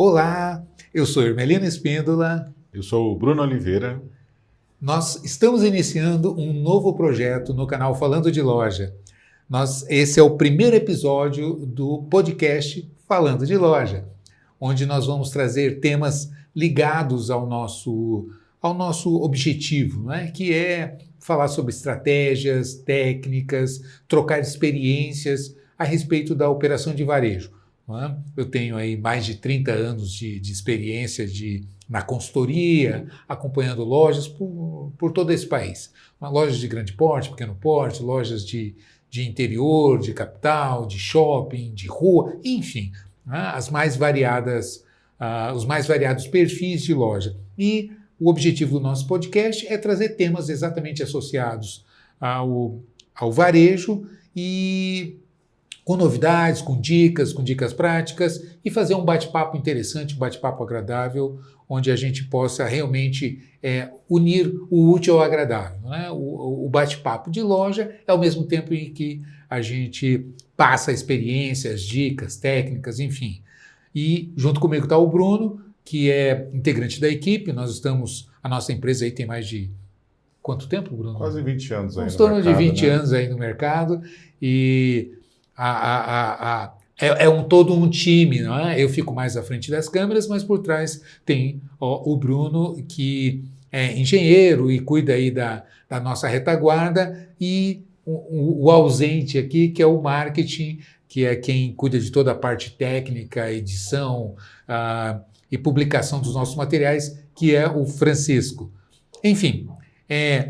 Olá, eu sou Hermelino Espíndola. Eu sou o Bruno Oliveira. Nós estamos iniciando um novo projeto no canal Falando de Loja. Esse é o primeiro episódio do podcast Falando de Loja, onde nós vamos trazer temas ligados ao nosso objetivo, né? Que é falar sobre estratégias, técnicas, trocar experiências a respeito da operação de varejo. Eu tenho aí mais de 30 anos de experiência na consultoria, acompanhando lojas por todo esse país. Lojas de grande porte, pequeno porte, lojas de interior, de capital, de shopping, de rua, enfim, os mais variados perfis de loja. E o objetivo do nosso podcast é trazer temas exatamente associados ao varejo e com novidades, com dicas práticas e fazer um bate-papo interessante, um bate-papo agradável, onde a gente possa realmente unir o útil ao agradável, né? O bate-papo de loja é ao mesmo tempo em que a gente passa experiências, dicas, técnicas, enfim. E junto comigo está o Bruno, que é integrante da equipe. A nossa empresa aí tem mais de quanto tempo, Bruno? Quase 20 anos aí no mercado. Em torno de 20 anos aí no mercado e é todo um time, não é? Eu fico mais à frente das câmeras, mas por trás tem o Bruno, que é engenheiro e cuida aí da nossa retaguarda, e o ausente aqui, que é o marketing, que é quem cuida de toda a parte técnica, edição e publicação dos nossos materiais, que é o Francisco. Enfim,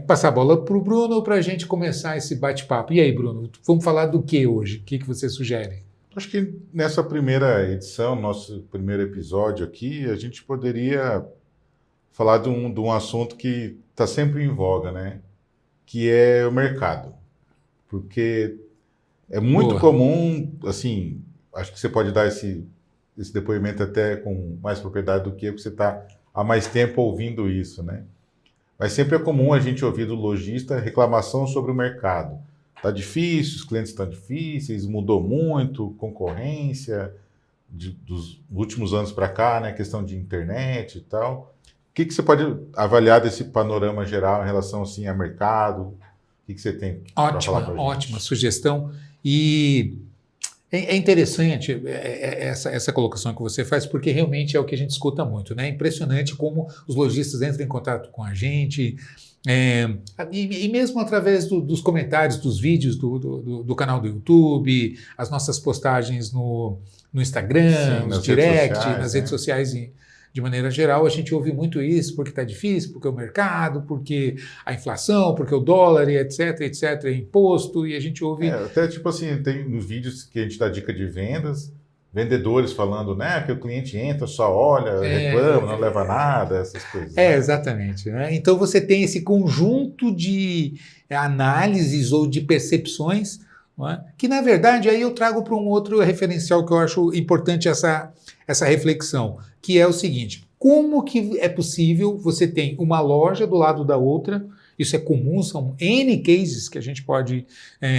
passar a bola para o Bruno para a gente começar esse bate-papo. E aí, Bruno, vamos falar do que hoje? O que você sugere? Acho que nessa primeira edição, nosso primeiro episódio aqui, a gente poderia falar de um assunto que está sempre em voga, né? Que é o mercado. Porque é muito comum, assim, acho que você pode dar esse depoimento até com mais propriedade do que eu, porque você está há mais tempo ouvindo isso, né? Mas sempre é comum a gente ouvir do lojista reclamação sobre o mercado. Está difícil, os clientes estão difíceis, mudou muito, concorrência dos últimos anos para cá, né, questão de internet e tal. O que você pode avaliar desse panorama geral em relação assim, a mercado? O que você tem para falar para a gente? Ótima sugestão. E é interessante essa colocação que você faz, porque realmente é o que a gente escuta muito, né? É impressionante como os lojistas entram em contato com a gente, e mesmo através dos comentários, dos vídeos do canal do YouTube, as nossas postagens no Instagram, nos direct, nas redes sociais de maneira geral, a gente ouve muito isso, porque está difícil, porque o mercado, porque a inflação, porque o dólar, e etc, imposto, e a gente ouve... até tipo assim, tem nos vídeos que a gente dá dica de vendas, vendedores falando, né, que o cliente entra, só olha, reclama, não leva nada, essas coisas. Né? Exatamente. Né? Então você tem esse conjunto de análises ou de percepções, não é? Que na verdade aí eu trago para um outro referencial que eu acho importante essa reflexão, que é o seguinte: como que é possível você ter uma loja do lado da outra? Isso é comum, são N cases que a gente pode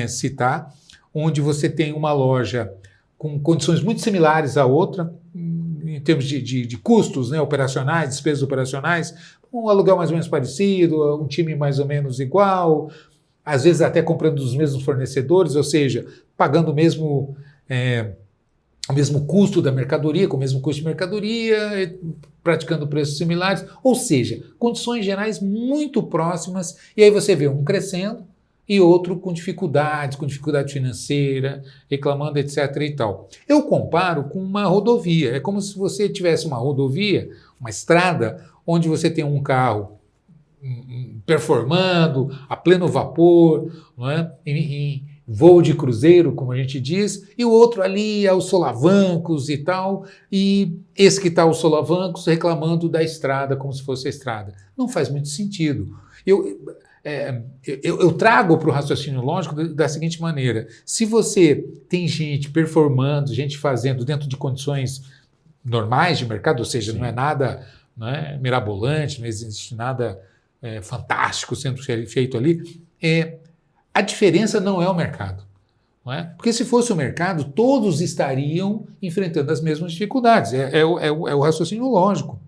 citar, onde você tem uma loja com condições muito similares à outra, em termos de custos, né, operacionais, despesas operacionais, um aluguel mais ou menos parecido, um time mais ou menos igual, às vezes até comprando dos mesmos fornecedores, ou seja, pagando o mesmo custo da mercadoria, com o mesmo custo de mercadoria, praticando preços similares, ou seja, condições gerais muito próximas, e aí você vê um crescendo e outro com dificuldade financeira, reclamando, etc. e tal. Eu comparo com uma rodovia, é como se você tivesse uma rodovia, uma estrada, onde você tem um carro performando a pleno vapor, não é? Em voo de cruzeiro, como a gente diz, e o outro ali aos solavancos e tal, e esse que está aos solavancos reclamando da estrada como se fosse a estrada. Não faz muito sentido. Eu trago para o raciocínio lógico da seguinte maneira: se você tem gente performando, gente fazendo dentro de condições normais de mercado, ou seja, não é nada, não é mirabolante, não existe nada fantástico sendo feito ali, a diferença não é o mercado. Não é? Porque se fosse o mercado, todos estariam enfrentando as mesmas dificuldades. É o raciocínio lógico.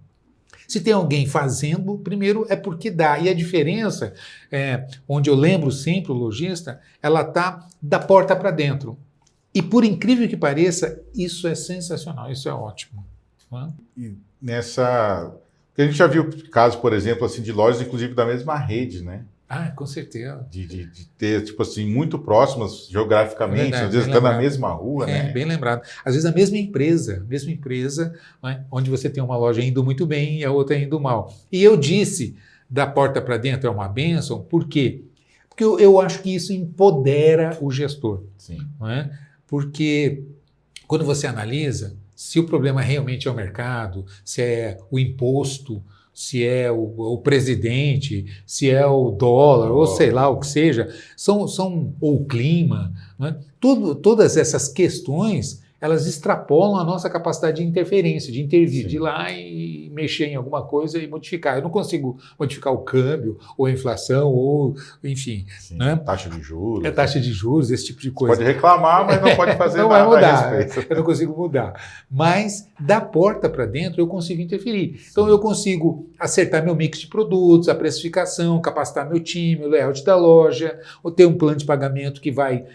Se tem alguém fazendo, primeiro é porque dá. E a diferença, onde eu lembro sempre o lojista, ela está da porta para dentro. E por incrível que pareça, isso é sensacional, isso é ótimo. Não é? E nessa... Porque a gente já viu casos, por exemplo, assim, de lojas, inclusive da mesma rede, né? Ah, com certeza. De ter, tipo assim, muito próximas geograficamente, Verdade, às vezes bem até na lembrado. mesma rua, né? Bem lembrado. Às vezes a mesma empresa, não é? Onde você tem uma loja indo muito bem e a outra indo mal. E eu disse, da porta para dentro é uma bênção, por quê? Porque eu acho que isso empodera o gestor. Sim. Não é? Porque quando você analisa, se o problema realmente é o mercado, se é o imposto, se é o presidente, se é o dólar, ou sei lá o que seja, ou o clima, não é? Todas essas questões, elas extrapolam a nossa capacidade de interferência, de intervir, Sim. de ir lá e mexer em alguma coisa e modificar. Eu não consigo modificar o câmbio, ou a inflação, ou enfim. Sim. Né? Taxa de juros. Taxa de juros, esse tipo de coisa. Pode reclamar, mas não pode fazer não nada vai mudar, a respeito. eu não consigo mudar. Mas da porta para dentro eu consigo interferir. Então eu consigo acertar meu mix de produtos, a precificação, capacitar meu time, o layout da loja, ou ter um plano de pagamento que vai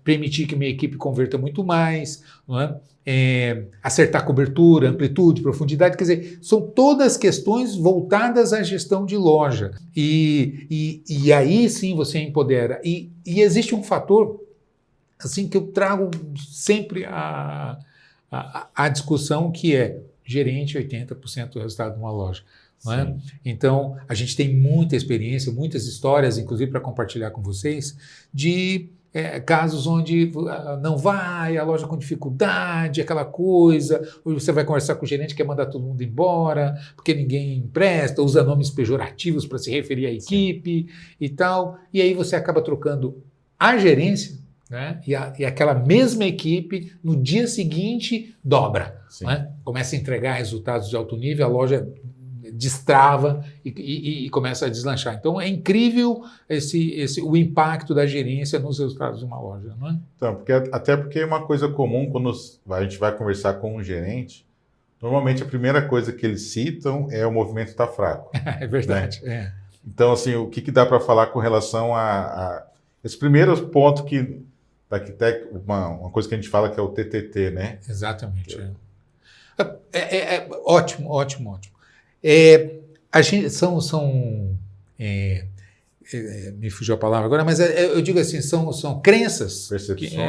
permitir que minha equipe converta muito mais, não é? Acertar cobertura, amplitude, profundidade, quer dizer, são todas questões voltadas à gestão de loja. E aí sim você empodera. E existe um fator assim que eu trago sempre a discussão, que é gerente 80% do resultado de uma loja. Não é? Então, a gente tem muita experiência, muitas histórias, inclusive para compartilhar com vocês, de casos onde não vai, a loja com dificuldade, aquela coisa, você vai conversar com o gerente que quer mandar todo mundo embora, porque ninguém empresta, usa nomes pejorativos para se referir à equipe e tal, e aí você acaba trocando a gerência, né? E aquela mesma equipe, no dia seguinte, dobra. Né? Começa a entregar resultados de alto nível, a loja destrava e começa a deslanchar. Então, é incrível o impacto da gerência nos resultados de uma loja. Não é? Então, até porque é uma coisa comum, quando a gente vai conversar com um gerente, normalmente a primeira coisa que eles citam é o movimento está fraco. É verdade. Né? Então, assim, o que dá para falar com relação a esse primeiro ponto que até uma coisa que a gente fala que é o TTT, né? Exatamente. Ótimo, ótimo, ótimo. A gente, me fugiu a palavra agora, mas eu digo assim, são crenças,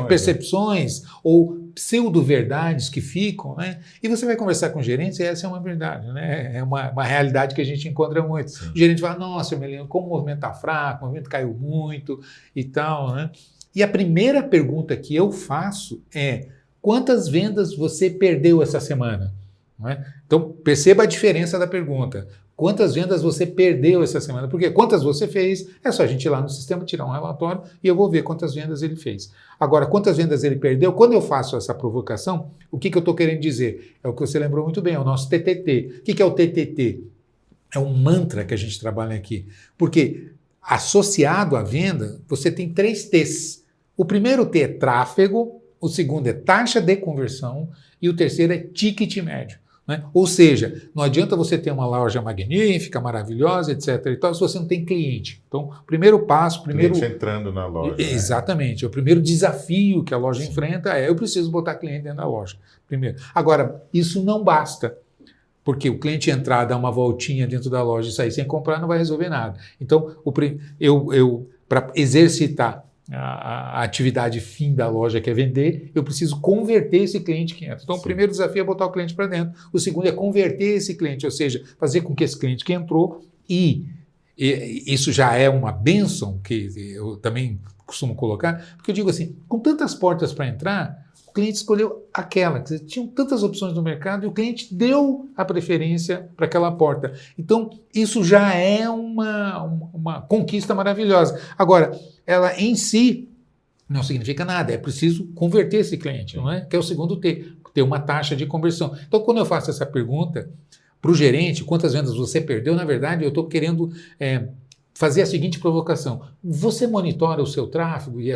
percepções, né? Ou pseudo-verdades que ficam, né? E você vai conversar com o gerente e essa é uma verdade, né? É uma realidade que a gente encontra muito. Sim. O gerente fala, nossa, Melino, como o movimento está fraco, o movimento caiu muito e tal, né? E a primeira pergunta que eu faço é, quantas vendas você perdeu essa semana? Não é? Então, perceba a diferença da pergunta. Quantas vendas você perdeu essa semana? Porque quantas você fez, é só a gente ir lá no sistema, tirar um relatório e eu vou ver quantas vendas ele fez. Agora, quantas vendas ele perdeu, quando eu faço essa provocação, o que eu estou querendo dizer? É o que você lembrou muito bem, é o nosso TTT. O que é o TTT? É um mantra que a gente trabalha aqui. Porque associado à venda, você tem 3 T's. O primeiro T é tráfego, o segundo é taxa de conversão e o terceiro é ticket médio. Né? Ou seja, não adianta você ter uma loja magnífica, maravilhosa, etc. e tal, se você não tem cliente. Então, primeiro passo... Cliente entrando na loja. Exatamente. Né? O primeiro desafio que a loja enfrenta eu preciso botar cliente dentro da loja. Primeiro. Agora, isso não basta. Porque o cliente entrar, dar uma voltinha dentro da loja e sair sem comprar não vai resolver nada. Então, para exercitar a atividade fim da loja, que é vender, eu preciso converter esse cliente que entra. Então, o primeiro desafio é botar o cliente para dentro. O segundo é converter esse cliente, ou seja, fazer com que esse cliente que entrou, e isso já é uma bênção, que eu também costumo colocar, porque eu digo assim, com tantas portas para entrar, o cliente escolheu aquela. Quer dizer, tinham tantas opções no mercado e o cliente deu a preferência para aquela porta. Então, isso já é uma conquista maravilhosa. Agora, ela em si não significa nada, é preciso converter esse cliente, não é? Que é o segundo T, ter uma taxa de conversão. Então, quando eu faço essa pergunta para o gerente, quantas vendas você perdeu, na verdade, eu estou querendo fazer a seguinte provocação: você monitora o seu tráfego e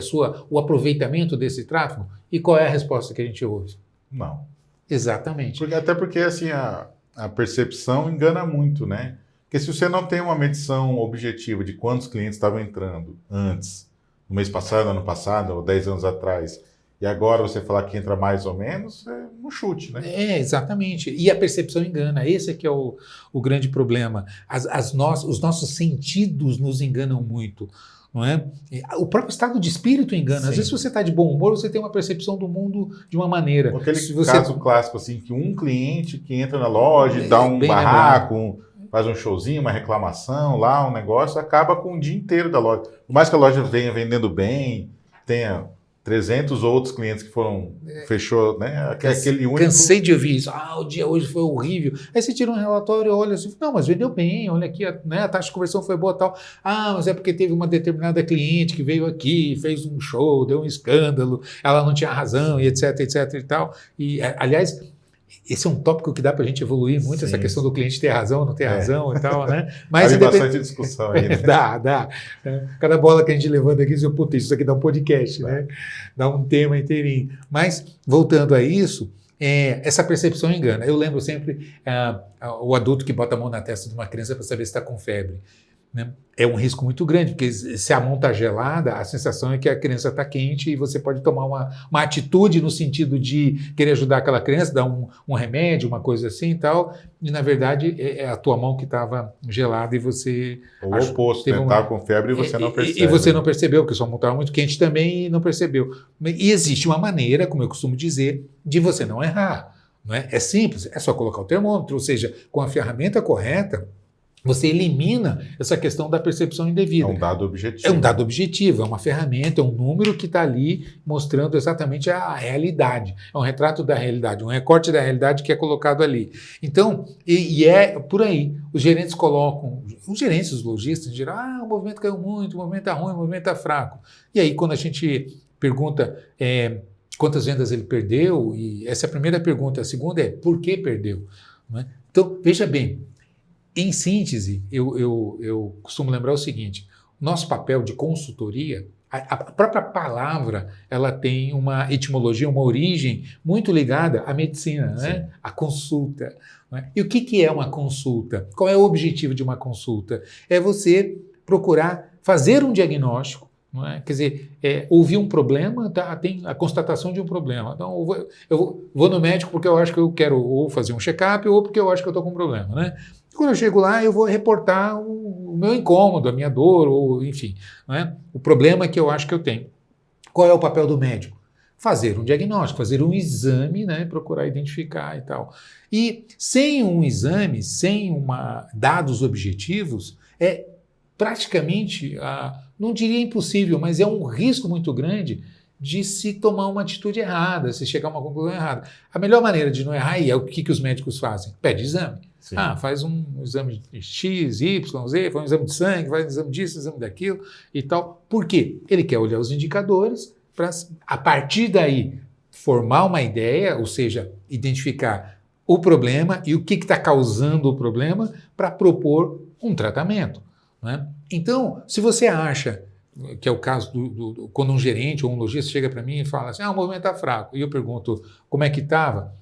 o aproveitamento desse tráfego? E qual é a resposta que a gente ouve? Não. Exatamente. Até porque assim, a percepção engana muito, né? Porque se você não tem uma medição objetiva de quantos clientes estavam entrando antes, no mês passado, ano passado, ou 10 anos atrás, e agora você falar que entra mais ou menos, é um chute, né? Exatamente. E a percepção engana. Esse é que é o grande problema. Os nossos sentidos nos enganam muito. Não é? O próprio estado de espírito engana. Sim. Às vezes você está de bom humor, você tem uma percepção do mundo de uma maneira. Aquele caso clássico, assim, que um cliente que entra na loja e dá um barraco, faz um showzinho, uma reclamação lá, um negócio, acaba com o dia inteiro da loja. Por mais que a loja venha vendendo bem, tenha 300 outros clientes que fechou, né? Aquele único... Cansei de ouvir isso. O dia hoje foi horrível. Aí você tira um relatório e olha assim, não, mas vendeu bem, olha aqui, a taxa de conversão foi boa e tal. Mas é porque teve uma determinada cliente que veio aqui, fez um show, deu um escândalo, ela não tinha razão, e etc, etc e tal. E, aliás, esse é um tópico que dá para a gente evoluir muito, essa questão do cliente ter razão ou não ter razão e tal, né? Mas bastante discussão aí, né? Dá. Cada bola que a gente levanta aqui, isso aqui dá um podcast, né? Dá um tema inteirinho. Mas, voltando a isso, essa percepção engana. Eu lembro sempre o adulto que bota a mão na testa de uma criança para saber se está com febre. Né? É um risco muito grande, porque se a mão está gelada, a sensação é que a criança está quente e você pode tomar uma atitude no sentido de querer ajudar aquela criança, dar um remédio, uma coisa assim e tal, e na verdade é a tua mão que estava gelada e você... Ou o oposto, estava com febre e você não percebeu. E você não percebeu, porque sua mão estava muito quente também e não percebeu. E existe uma maneira, como eu costumo dizer, de você não errar. Não é? É simples, é só colocar o termômetro, ou seja, com a ferramenta correta, você elimina essa questão da percepção indevida. É um dado objetivo. É um dado objetivo, é uma ferramenta, é um número que está ali mostrando exatamente a realidade. É um retrato da realidade, um recorte da realidade que é colocado ali. Então, e é por aí. Os gerentes colocam, os gerentes, os lojistas, em geral, o movimento caiu muito, o movimento está ruim, o movimento está fraco. E aí, quando a gente pergunta quantas vendas ele perdeu, e essa é a primeira pergunta. A segunda é, por que perdeu? Não é? Então, veja bem, em síntese, eu costumo lembrar o seguinte: nosso papel de consultoria, a própria palavra, ela tem uma etimologia, uma origem muito ligada à medicina, né? A consulta. Né? E o que é uma consulta? Qual é o objetivo de uma consulta? É você procurar fazer um diagnóstico, não é? Quer dizer, ouvir um problema, tem a constatação de um problema. Então, eu vou no médico porque eu acho que eu quero ou fazer um check-up ou porque eu acho que eu estou com um problema, né? Quando eu chego lá, eu vou reportar o meu incômodo, a minha dor, ou enfim, né? O problema que eu acho que eu tenho. Qual é o papel do médico? Fazer um diagnóstico, fazer um exame, né? Procurar identificar e tal. E sem um exame, sem dados objetivos, é praticamente, não diria impossível, mas é um risco muito grande de se tomar uma atitude errada, se chegar a uma conclusão errada. A melhor maneira de não errar é o que os médicos fazem? Pede exame. Sim. Faz um exame de X, Y, Z, faz um exame de sangue, faz um exame disso, um exame daquilo e tal. Por quê? Ele quer olhar os indicadores para, a partir daí, formar uma ideia, ou seja, identificar o problema e o que está causando o problema para propor um tratamento. Né? Então, se você acha, que é o caso quando um gerente ou um lojista chega para mim e fala assim, o movimento está fraco, e eu pergunto como é que estava,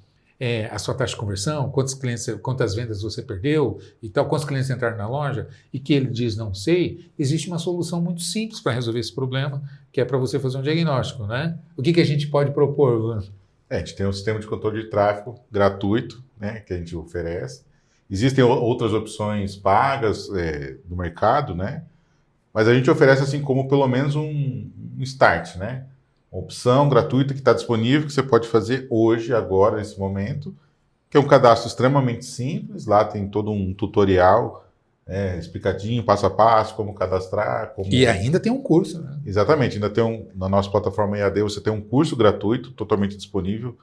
a sua taxa de conversão, quantas vendas você perdeu e tal, quantos clientes entraram na loja, e que ele diz não sei, existe uma solução muito simples para resolver esse problema, que é para você fazer um diagnóstico, né? O que a gente pode propor? A gente tem um sistema de controle de tráfego gratuito, né, que a gente oferece. Existem outras opções pagas do mercado, né? Mas a gente oferece assim como pelo menos um start, né? Uma opção gratuita que está disponível, que você pode fazer hoje, agora, nesse momento, que é um cadastro extremamente simples. Lá tem todo um tutorial explicadinho, passo a passo, como cadastrar. E ainda tem um curso, né? Exatamente, ainda tem na nossa plataforma EAD você tem um curso gratuito, totalmente disponível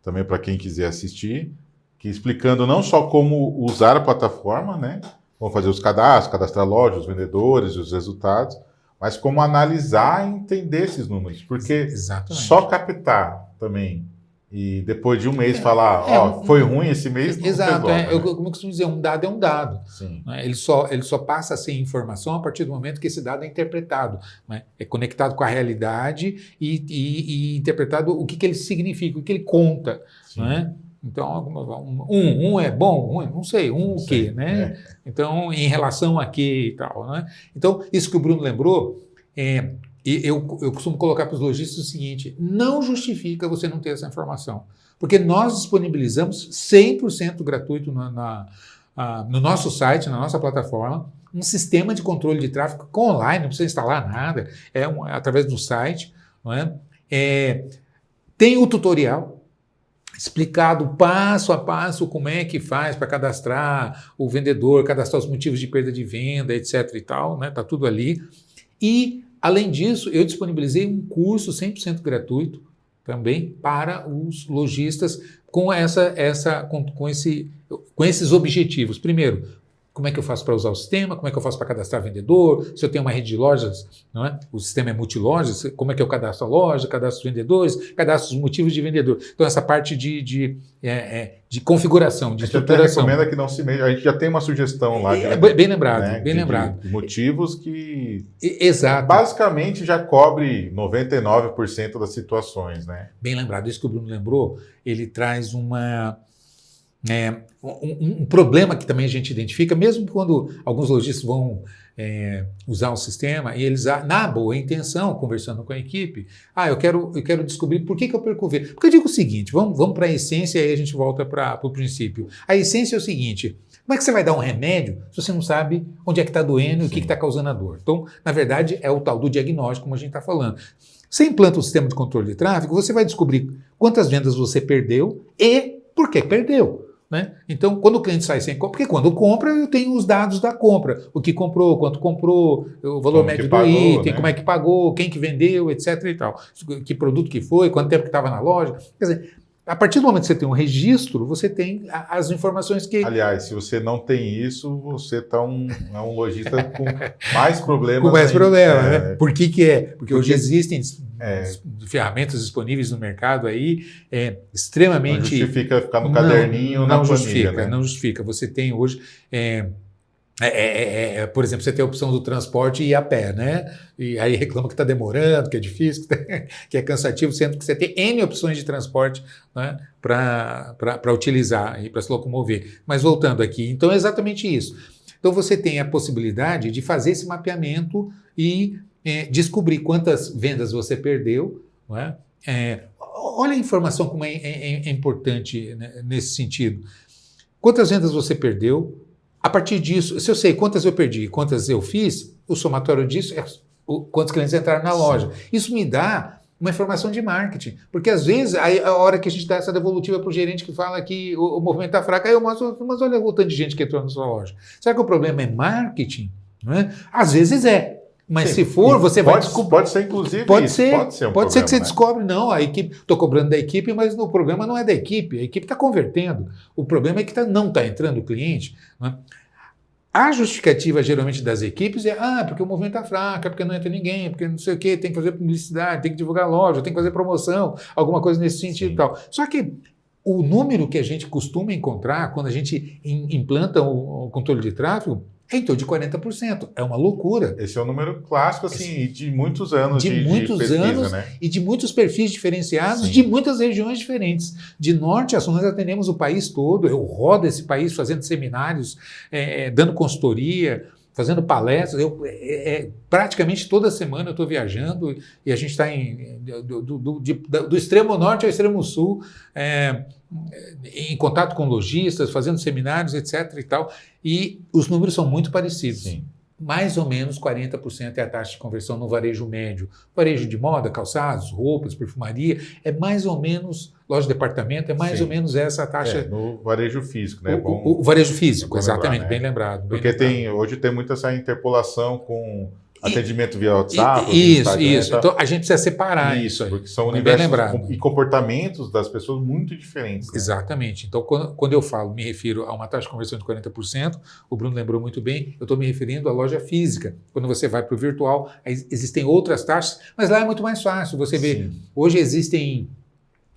também para quem quiser assistir, que explicando não só como usar a plataforma, né? Como fazer os cadastros, cadastrar lojas, os vendedores, os resultados, mas como analisar e entender esses números, porque Exatamente. Só captar também e depois de um mês falar, foi ruim esse mês, não exato, resolve, né? como eu costumo dizer, um dado é um dado. Sim. Né? Ele só passa a ser informação a partir do momento que esse dado é interpretado, né? É conectado com a realidade e interpretado o que ele significa, o que ele conta. Né? Então, um é bom, ruim, não sei, o quê, né? Então, em relação a quê e tal, né? Então, isso que o Bruno lembrou, eu costumo colocar para os lojistas o seguinte: não justifica você não ter essa informação, porque nós disponibilizamos 100% gratuito no nosso site, na nossa plataforma, um sistema de controle de tráfego online, não precisa instalar nada, através do site, não é? Tem o tutorial explicado passo a passo como é que faz para cadastrar o vendedor, cadastrar os motivos de perda de venda, etc. e tal, né? Tá tudo ali. E, além disso, eu disponibilizei um curso 100% gratuito também para os lojistas com esses objetivos. Primeiro, como é que eu faço para usar o sistema, como é que eu faço para cadastrar vendedor, se eu tenho uma rede de lojas, não é? O sistema é multilojas, como é que eu cadastro a loja, cadastro os vendedores, cadastro os motivos de vendedor. Então, essa parte de configuração, de estruturação. A gente até recomenda que não se mexa, a gente já tem uma sugestão lá. Bem lembrado, né? Bem lembrado. De motivos que exato. Basicamente já cobre 99% das situações, né? Bem lembrado. Isso que o Bruno lembrou, ele traz um problema que também a gente identifica, mesmo quando alguns lojistas vão usar o sistema e eles, na boa intenção, conversando com a equipe, eu quero descobrir por que eu perco venda. Porque eu digo o seguinte, vamos para a essência e aí a gente volta para o princípio. A essência é o seguinte: como é que você vai dar um remédio se você não sabe onde é que está doendo e o que está causando a dor? Então, na verdade, é o tal do diagnóstico, como a gente está falando. Você implanta um sistema de controle de tráfego, você vai descobrir quantas vendas você perdeu e por que perdeu. Né? Então, quando o cliente sai sem compra, porque quando compra eu tenho os dados da compra, o que comprou, quanto comprou, o valor médio do item, né? Como é que pagou, quem que vendeu, etc. e tal, que produto que foi, quanto tempo que estava na loja. Quer dizer, a partir do momento que você tem um registro, você tem as informações que... Aliás, se você não tem isso, você está um lojista com mais problemas. Com mais problemas, né? Por que é? Porque hoje existem ferramentas disponíveis no mercado aí, extremamente... Não justifica ficar no caderninho, na planilha, justifica, né? Não justifica. Você tem hoje... por exemplo, você tem a opção do transporte e ir a pé, né? E aí reclama que está demorando, que é difícil, que é cansativo, sendo que você tem N opções de transporte, né, para utilizar e para se locomover. Mas voltando aqui, então é exatamente isso. Então você tem a possibilidade de fazer esse mapeamento e descobrir quantas vendas você perdeu, não é? Olha a informação como é importante, né, nesse sentido. Quantas vendas você perdeu? A partir disso, se eu sei quantas eu perdi e quantas eu fiz, o somatório disso é quantos clientes entraram na loja. Isso me dá uma informação de marketing. Porque às vezes, a hora que a gente dá essa devolutiva para o gerente que fala que o movimento está fraco, aí eu mostro, mas olha o tanto de gente que entrou na sua loja. Será que o problema é marketing? Não é? Às vezes é. Mas se for, você vai descobrir. Pode ser, inclusive, pode isso. Ser um problema, pode ser que você né? descobre, não, a equipe, estou cobrando da equipe, mas o problema não é da equipe, a equipe está convertendo. O problema é que não está entrando o cliente. Não é? A justificativa, geralmente, das equipes é porque o movimento está fraco, é porque não entra ninguém, porque não sei o quê, tem que fazer publicidade, tem que divulgar a loja, tem que fazer promoção, alguma coisa nesse sentido e tal. Só que o número que a gente costuma encontrar quando a gente implanta o controle de tráfego é em torno de 40%. É uma loucura. Esse é um número clássico, assim, de muitos anos de pesquisa, anos, né? E de muitos perfis diferenciados, Sim. de muitas regiões diferentes. De norte a sul, nós atendemos o país todo. Eu rodo esse país fazendo seminários, dando consultoria, fazendo palestras. Praticamente toda semana eu estou viajando e a gente está do extremo norte ao extremo sul, em contato com lojistas, fazendo seminários, etc. e tal. E os números são muito parecidos. Sim. Mais ou menos 40% é a taxa de conversão no varejo médio. Varejo de moda, calçados, roupas, perfumaria, é mais ou menos, loja de departamento, é mais ou menos essa a taxa. No varejo físico, né? O varejo físico, exatamente, lembrar, né? bem lembrado. Porque hoje tem muito essa interpolação com atendimento via WhatsApp. Isso. Então a gente precisa separar isso aí. Porque são universos e comportamentos das pessoas muito diferentes. Né? Exatamente. Então, quando eu me refiro a uma taxa de conversão de 40%, o Bruno lembrou muito bem, eu estou me referindo à loja física. Quando você vai para o virtual, existem outras taxas, mas lá é muito mais fácil. Você vê, hoje existem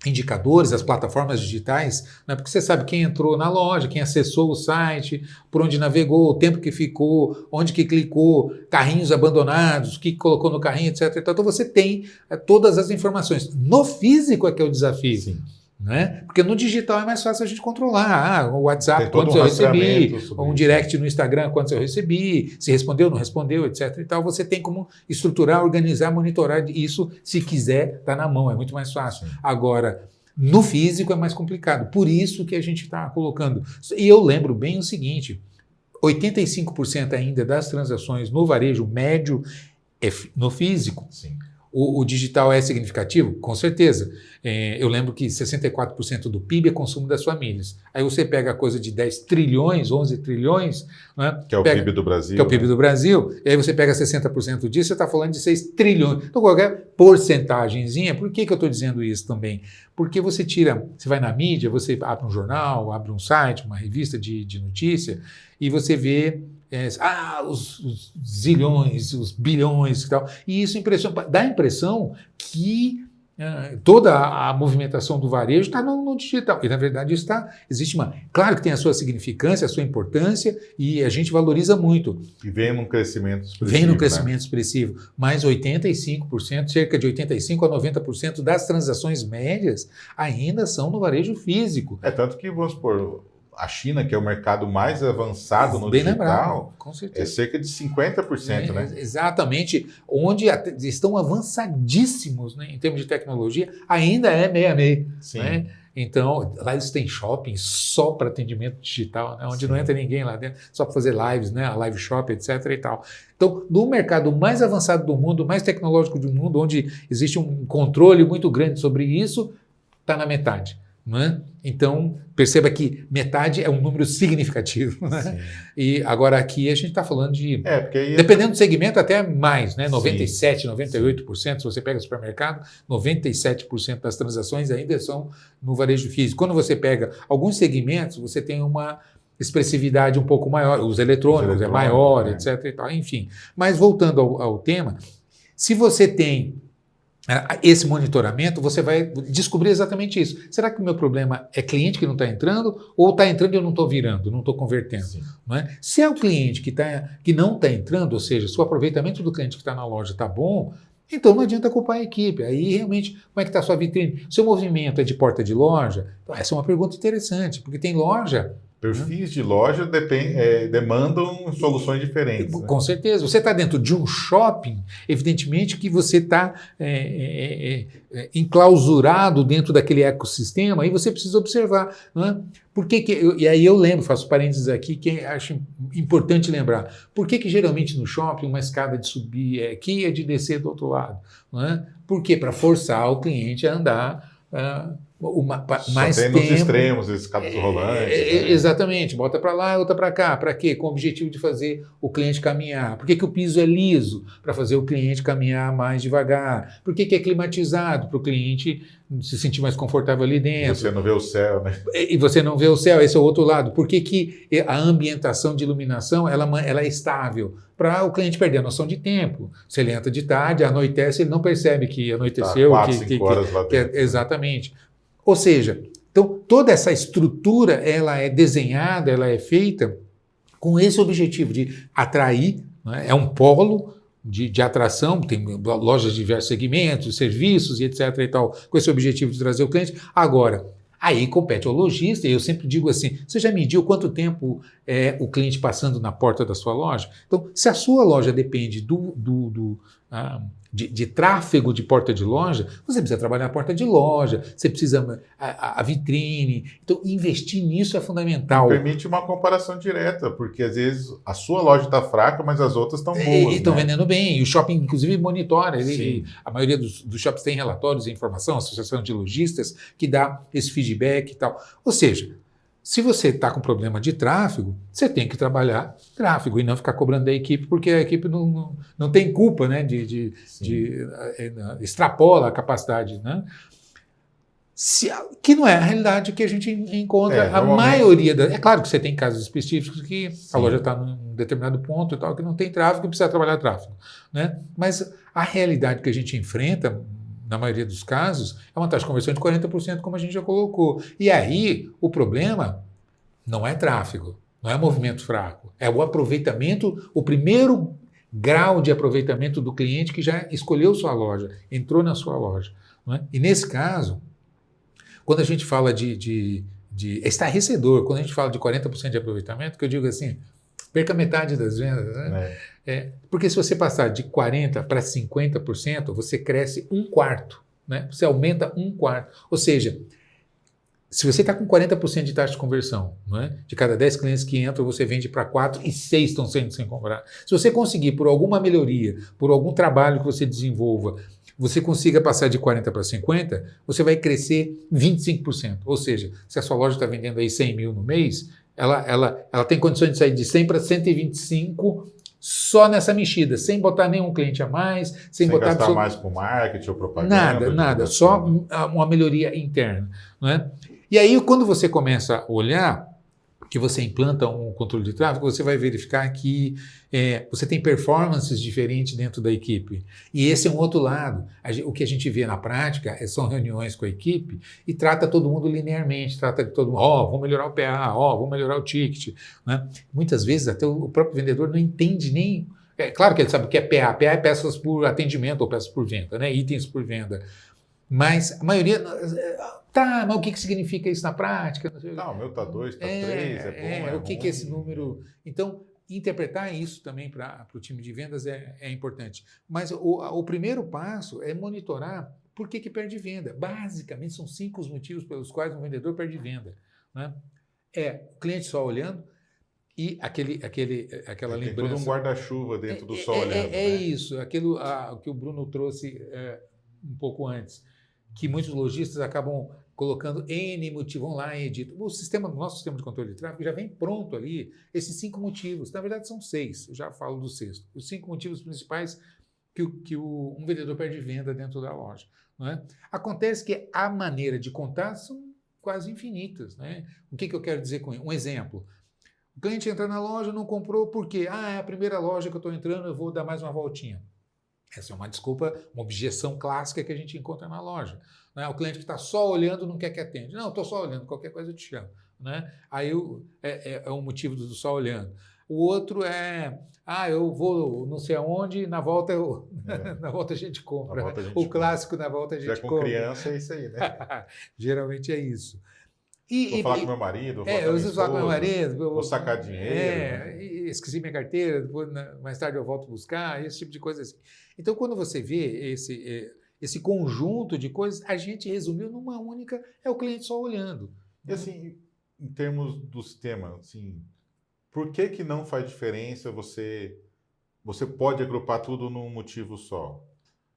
indicadores, as plataformas digitais, né? Porque você sabe quem entrou na loja, quem acessou o site, por onde navegou, o tempo que ficou, onde que clicou, carrinhos abandonados, o que colocou no carrinho, etc. Então você tem todas as informações. No físico é que é o desafio. Sim. Né? Porque no digital é mais fácil a gente controlar. O WhatsApp, quantos eu recebi, um direct no Instagram, quantos eu recebi, se respondeu, não respondeu, etc. E tal. Você tem como estruturar, organizar, monitorar isso, se quiser, está na mão, é muito mais fácil. Sim. Agora, no físico é mais complicado. Por isso que a gente está colocando. E eu lembro bem o seguinte: 85% ainda das transações no varejo médio é no físico. Sim. O digital é significativo? Com certeza. Eu lembro que 64% do PIB é consumo das famílias. Aí você pega a coisa de 10 trilhões, 11 trilhões... Né? Que é o PIB do Brasil. Que é o PIB do Brasil. E aí você pega 60% disso, você está falando de 6 trilhões. Então, qualquer porcentagemzinha, por que eu estou dizendo isso também? Porque você vai na mídia, você abre um jornal, abre um site, uma revista de notícia, e você vê... os zilhões, os bilhões e tal. E isso dá a impressão que toda a movimentação do varejo está no digital. E, na verdade, existe claro que tem a sua significância, a sua importância, e a gente valoriza muito. E vem num crescimento expressivo. Expressivo. Mas 85%, cerca de 85% a 90% das transações médias ainda são no varejo físico. Tanto que, vamos supor, a China, que é o mercado mais avançado no bem digital, lembrado, com certeza. É cerca de 50%, né? Exatamente. Onde estão avançadíssimos, né, em termos de tecnologia, ainda é meia-meia. Sim. Né? Então, lá eles têm shopping só para atendimento digital, né, onde não entra ninguém lá dentro, só para fazer lives, né, a live shop, etc. e tal. Então, no mercado mais avançado do mundo, mais tecnológico do mundo, onde existe um controle muito grande sobre isso, está na metade. Né? Então, perceba que metade é um número significativo. Né? E agora aqui a gente está falando de, dependendo do segmento, até mais, né? 97%, 98%, se você pega supermercado, 97% das transações ainda são no varejo físico. Quando você pega alguns segmentos, você tem uma expressividade um pouco maior, os eletrônicos é maior, etc. E tal, enfim. Mas voltando ao tema, se você tem esse monitoramento, você vai descobrir exatamente isso. Será que o meu problema é cliente que não está entrando ou está entrando e eu não estou virando, não estou convertendo? Não é? Se é o cliente que não está entrando, ou seja, se o aproveitamento do cliente que está na loja está bom, então não adianta culpar a equipe. Aí realmente, como é que está a sua vitrine? Seu movimento é de porta de loja? Essa é uma pergunta interessante, porque tem loja... Perfis de loja demandam soluções diferentes. Com certeza. Você está dentro de um shopping, evidentemente que você está enclausurado dentro daquele ecossistema, aí você precisa observar. Não é? E aí eu lembro, faço parênteses aqui, que acho importante lembrar. Por que geralmente no shopping uma escada de subir é aqui e a de descer do outro lado? Não é? Por quê? Para forçar o cliente a andar... mais tem tempo. Nos extremos, escadas rolantes. Né? Exatamente, bota para lá, outra para cá. Para quê? Com o objetivo de fazer o cliente caminhar. Por que o piso é liso? Para fazer o cliente caminhar mais devagar. Por que é climatizado? Para o cliente se sentir mais confortável ali dentro. Você não vê o céu, né? E você não vê o céu, esse é o outro lado. Por que a ambientação de iluminação ela é estável? Para o cliente perder a noção de tempo. Se ele entra de tarde, anoitece, ele não percebe que anoiteceu. 4-5 horas lá dentro. Exatamente. Ou seja, então, toda essa estrutura ela é desenhada, ela é feita com esse objetivo de atrair, né? É um polo de atração, tem lojas de diversos segmentos, serviços e etc. e tal, com esse objetivo de trazer o cliente. Agora, aí compete ao lojista, e eu sempre digo assim, você já mediu quanto tempo é o cliente passando na porta da sua loja? Então, se a sua loja depende de tráfego de porta de loja, você precisa trabalhar a porta de loja, você precisa a vitrine. Então, investir nisso é fundamental. Permite uma comparação direta, porque às vezes a sua loja está fraca, mas as outras estão boas. E estão vendendo bem. E o shopping, inclusive, monitora. A maioria dos shoppings tem relatórios e informação, a Associação de Lojistas, que dá esse feedback e tal. Ou seja, se você está com problema de tráfego, você tem que trabalhar tráfego e não ficar cobrando da equipe, porque a equipe não tem culpa, né, extrapola a capacidade, né? Que não é a realidade que a gente encontra. A maioria é claro que você tem casos específicos que a loja está num determinado ponto e tal, que não tem tráfego e precisa trabalhar tráfego, né? Mas a realidade que a gente enfrenta, na maioria dos casos, é uma taxa de conversão de 40%, como a gente já colocou. E aí, o problema não é tráfego, não é movimento fraco, é o aproveitamento, o primeiro grau de aproveitamento do cliente que já escolheu sua loja, entrou na sua loja. Não é? E nesse caso, quando a gente fala é estarrecedor, quando a gente fala de 40% de aproveitamento, que eu digo assim, perca metade das vendas. Né? Porque se você passar de 40% para 50%, você cresce 1/4. Né? Você aumenta 1/4. Ou seja, se você está com 40% de taxa de conversão, não é? De cada 10 clientes que entram, você vende para 4 e 6 estão sendo sem comprar. Se você conseguir, por alguma melhoria, por algum trabalho que você desenvolva, você consiga passar de 40 para 50, você vai crescer 25%. Ou seja, se a sua loja está vendendo aí 100 mil no mês, ela tem condições de sair de 100 para 125 só nessa mexida, sem botar nenhum cliente a mais, sem botar gastar mais com marketing ou propaganda. Nada, só uma melhoria interna. Não é? E aí, quando você começa a olhar, que você implanta um controle de tráfego, você vai verificar que você tem performances diferentes dentro da equipe. E esse é um outro lado. O que a gente vê na prática são reuniões com a equipe e trata todo mundo linearmente, trata de todo mundo, vamos melhorar o PA, vamos melhorar o ticket. Né? Muitas vezes até o próprio vendedor não entende nem... É claro que ele sabe o que é PA. PA é peças por atendimento ou peças por venda, né? Itens por venda. Mas a maioria... Tá, mas o que significa isso na prática? Não, o meu tá 2, tá 3, é bom. O que é esse número? Então, interpretar isso também para o time de vendas é importante. Mas o primeiro passo é monitorar por que perde venda. Basicamente, são 5 os motivos pelos quais um vendedor perde venda. Né? O cliente só olhando e aquela lembrança... Tem todo um guarda-chuva dentro do só olhando. Isso, aquilo que o Bruno trouxe um pouco antes, que muitos lojistas acabam colocando N motivos, vão lá e editam. O nosso sistema de controle de tráfego já vem pronto ali, esses 5 motivos. Na verdade, são 6, eu já falo do 6º. Os 5 motivos principais que um vendedor perde venda dentro da loja. Não é? Acontece que a maneira de contar são quase infinitas. Né? O que eu quero dizer com isso? Um exemplo. O cliente entra na loja, não comprou, por quê? É a primeira loja que eu estou entrando, eu vou dar mais uma voltinha. Essa é uma desculpa, uma objeção clássica que a gente encontra na loja. Né? O cliente que está só olhando não quer que atende. Não, estou só olhando, qualquer coisa eu te chamo. Né? Aí é um motivo do só olhando. O outro eu vou não sei aonde, na volta na volta a gente compra. O clássico, na volta a gente compra. Já com criança é isso aí, né? Geralmente é isso. Vou falar com meu marido, vou falar com meu marido, vou sacar dinheiro. Esqueci minha carteira, depois, mais tarde eu volto buscar, esse tipo de coisa assim. Então, quando você vê esse conjunto de coisas, a gente resumiu numa única, é o cliente só olhando. E assim, em termos do sistema, assim, por que não faz diferença você pode agrupar tudo num motivo só?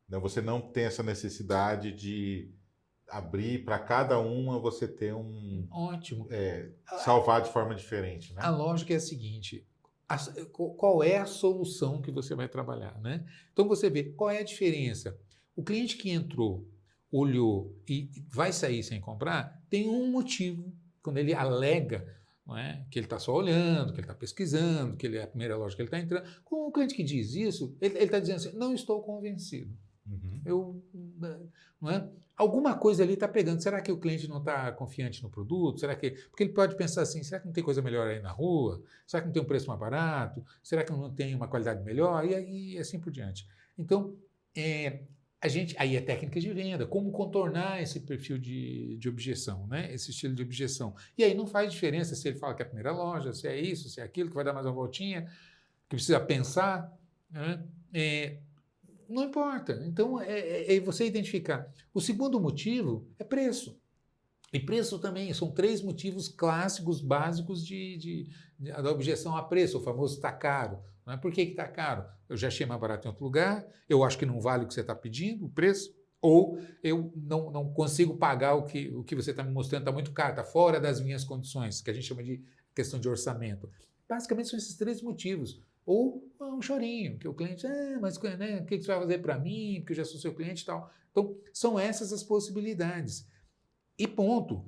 Né? Você não tem essa necessidade de abrir para cada uma você ter Ótimo. Salvar de forma diferente. Né? A lógica é a seguinte, qual é a solução que você vai trabalhar? Né? Então você vê qual é a diferença. O cliente que entrou, olhou e vai sair sem comprar, tem um motivo, quando ele alega, não é? Que ele está só olhando, que ele está pesquisando, que é a primeira loja que ele está entrando. Com o cliente que diz isso, ele está dizendo assim, não estou convencido. Não é? Alguma coisa ali está pegando. Será que o cliente não está confiante no produto? Porque ele pode pensar assim, será que não tem coisa melhor aí na rua? Será que não tem um preço mais barato? Será que não tem uma qualidade melhor? E assim por diante. Então, aí é técnica de venda, como contornar esse perfil de objeção, né? Esse estilo de objeção. E aí não faz diferença se ele fala que é a primeira loja, se é isso, se é aquilo, que vai dar mais uma voltinha, que precisa pensar, né? Não importa. Então, é você identificar. O segundo motivo é preço. E preço também. São 3 motivos clássicos, básicos da objeção a preço. O famoso está caro. Não é? Por que está caro? Eu já achei mais barato em outro lugar, eu acho que não vale o que você está pedindo, o preço, ou eu não consigo pagar o que você está me mostrando, está muito caro, está fora das minhas condições, que a gente chama de questão de orçamento. Basicamente são esses 3 motivos. Ou um chorinho, que o cliente, mas né, o que você vai fazer para mim, porque eu já sou seu cliente e tal. Então, são essas as possibilidades. E ponto.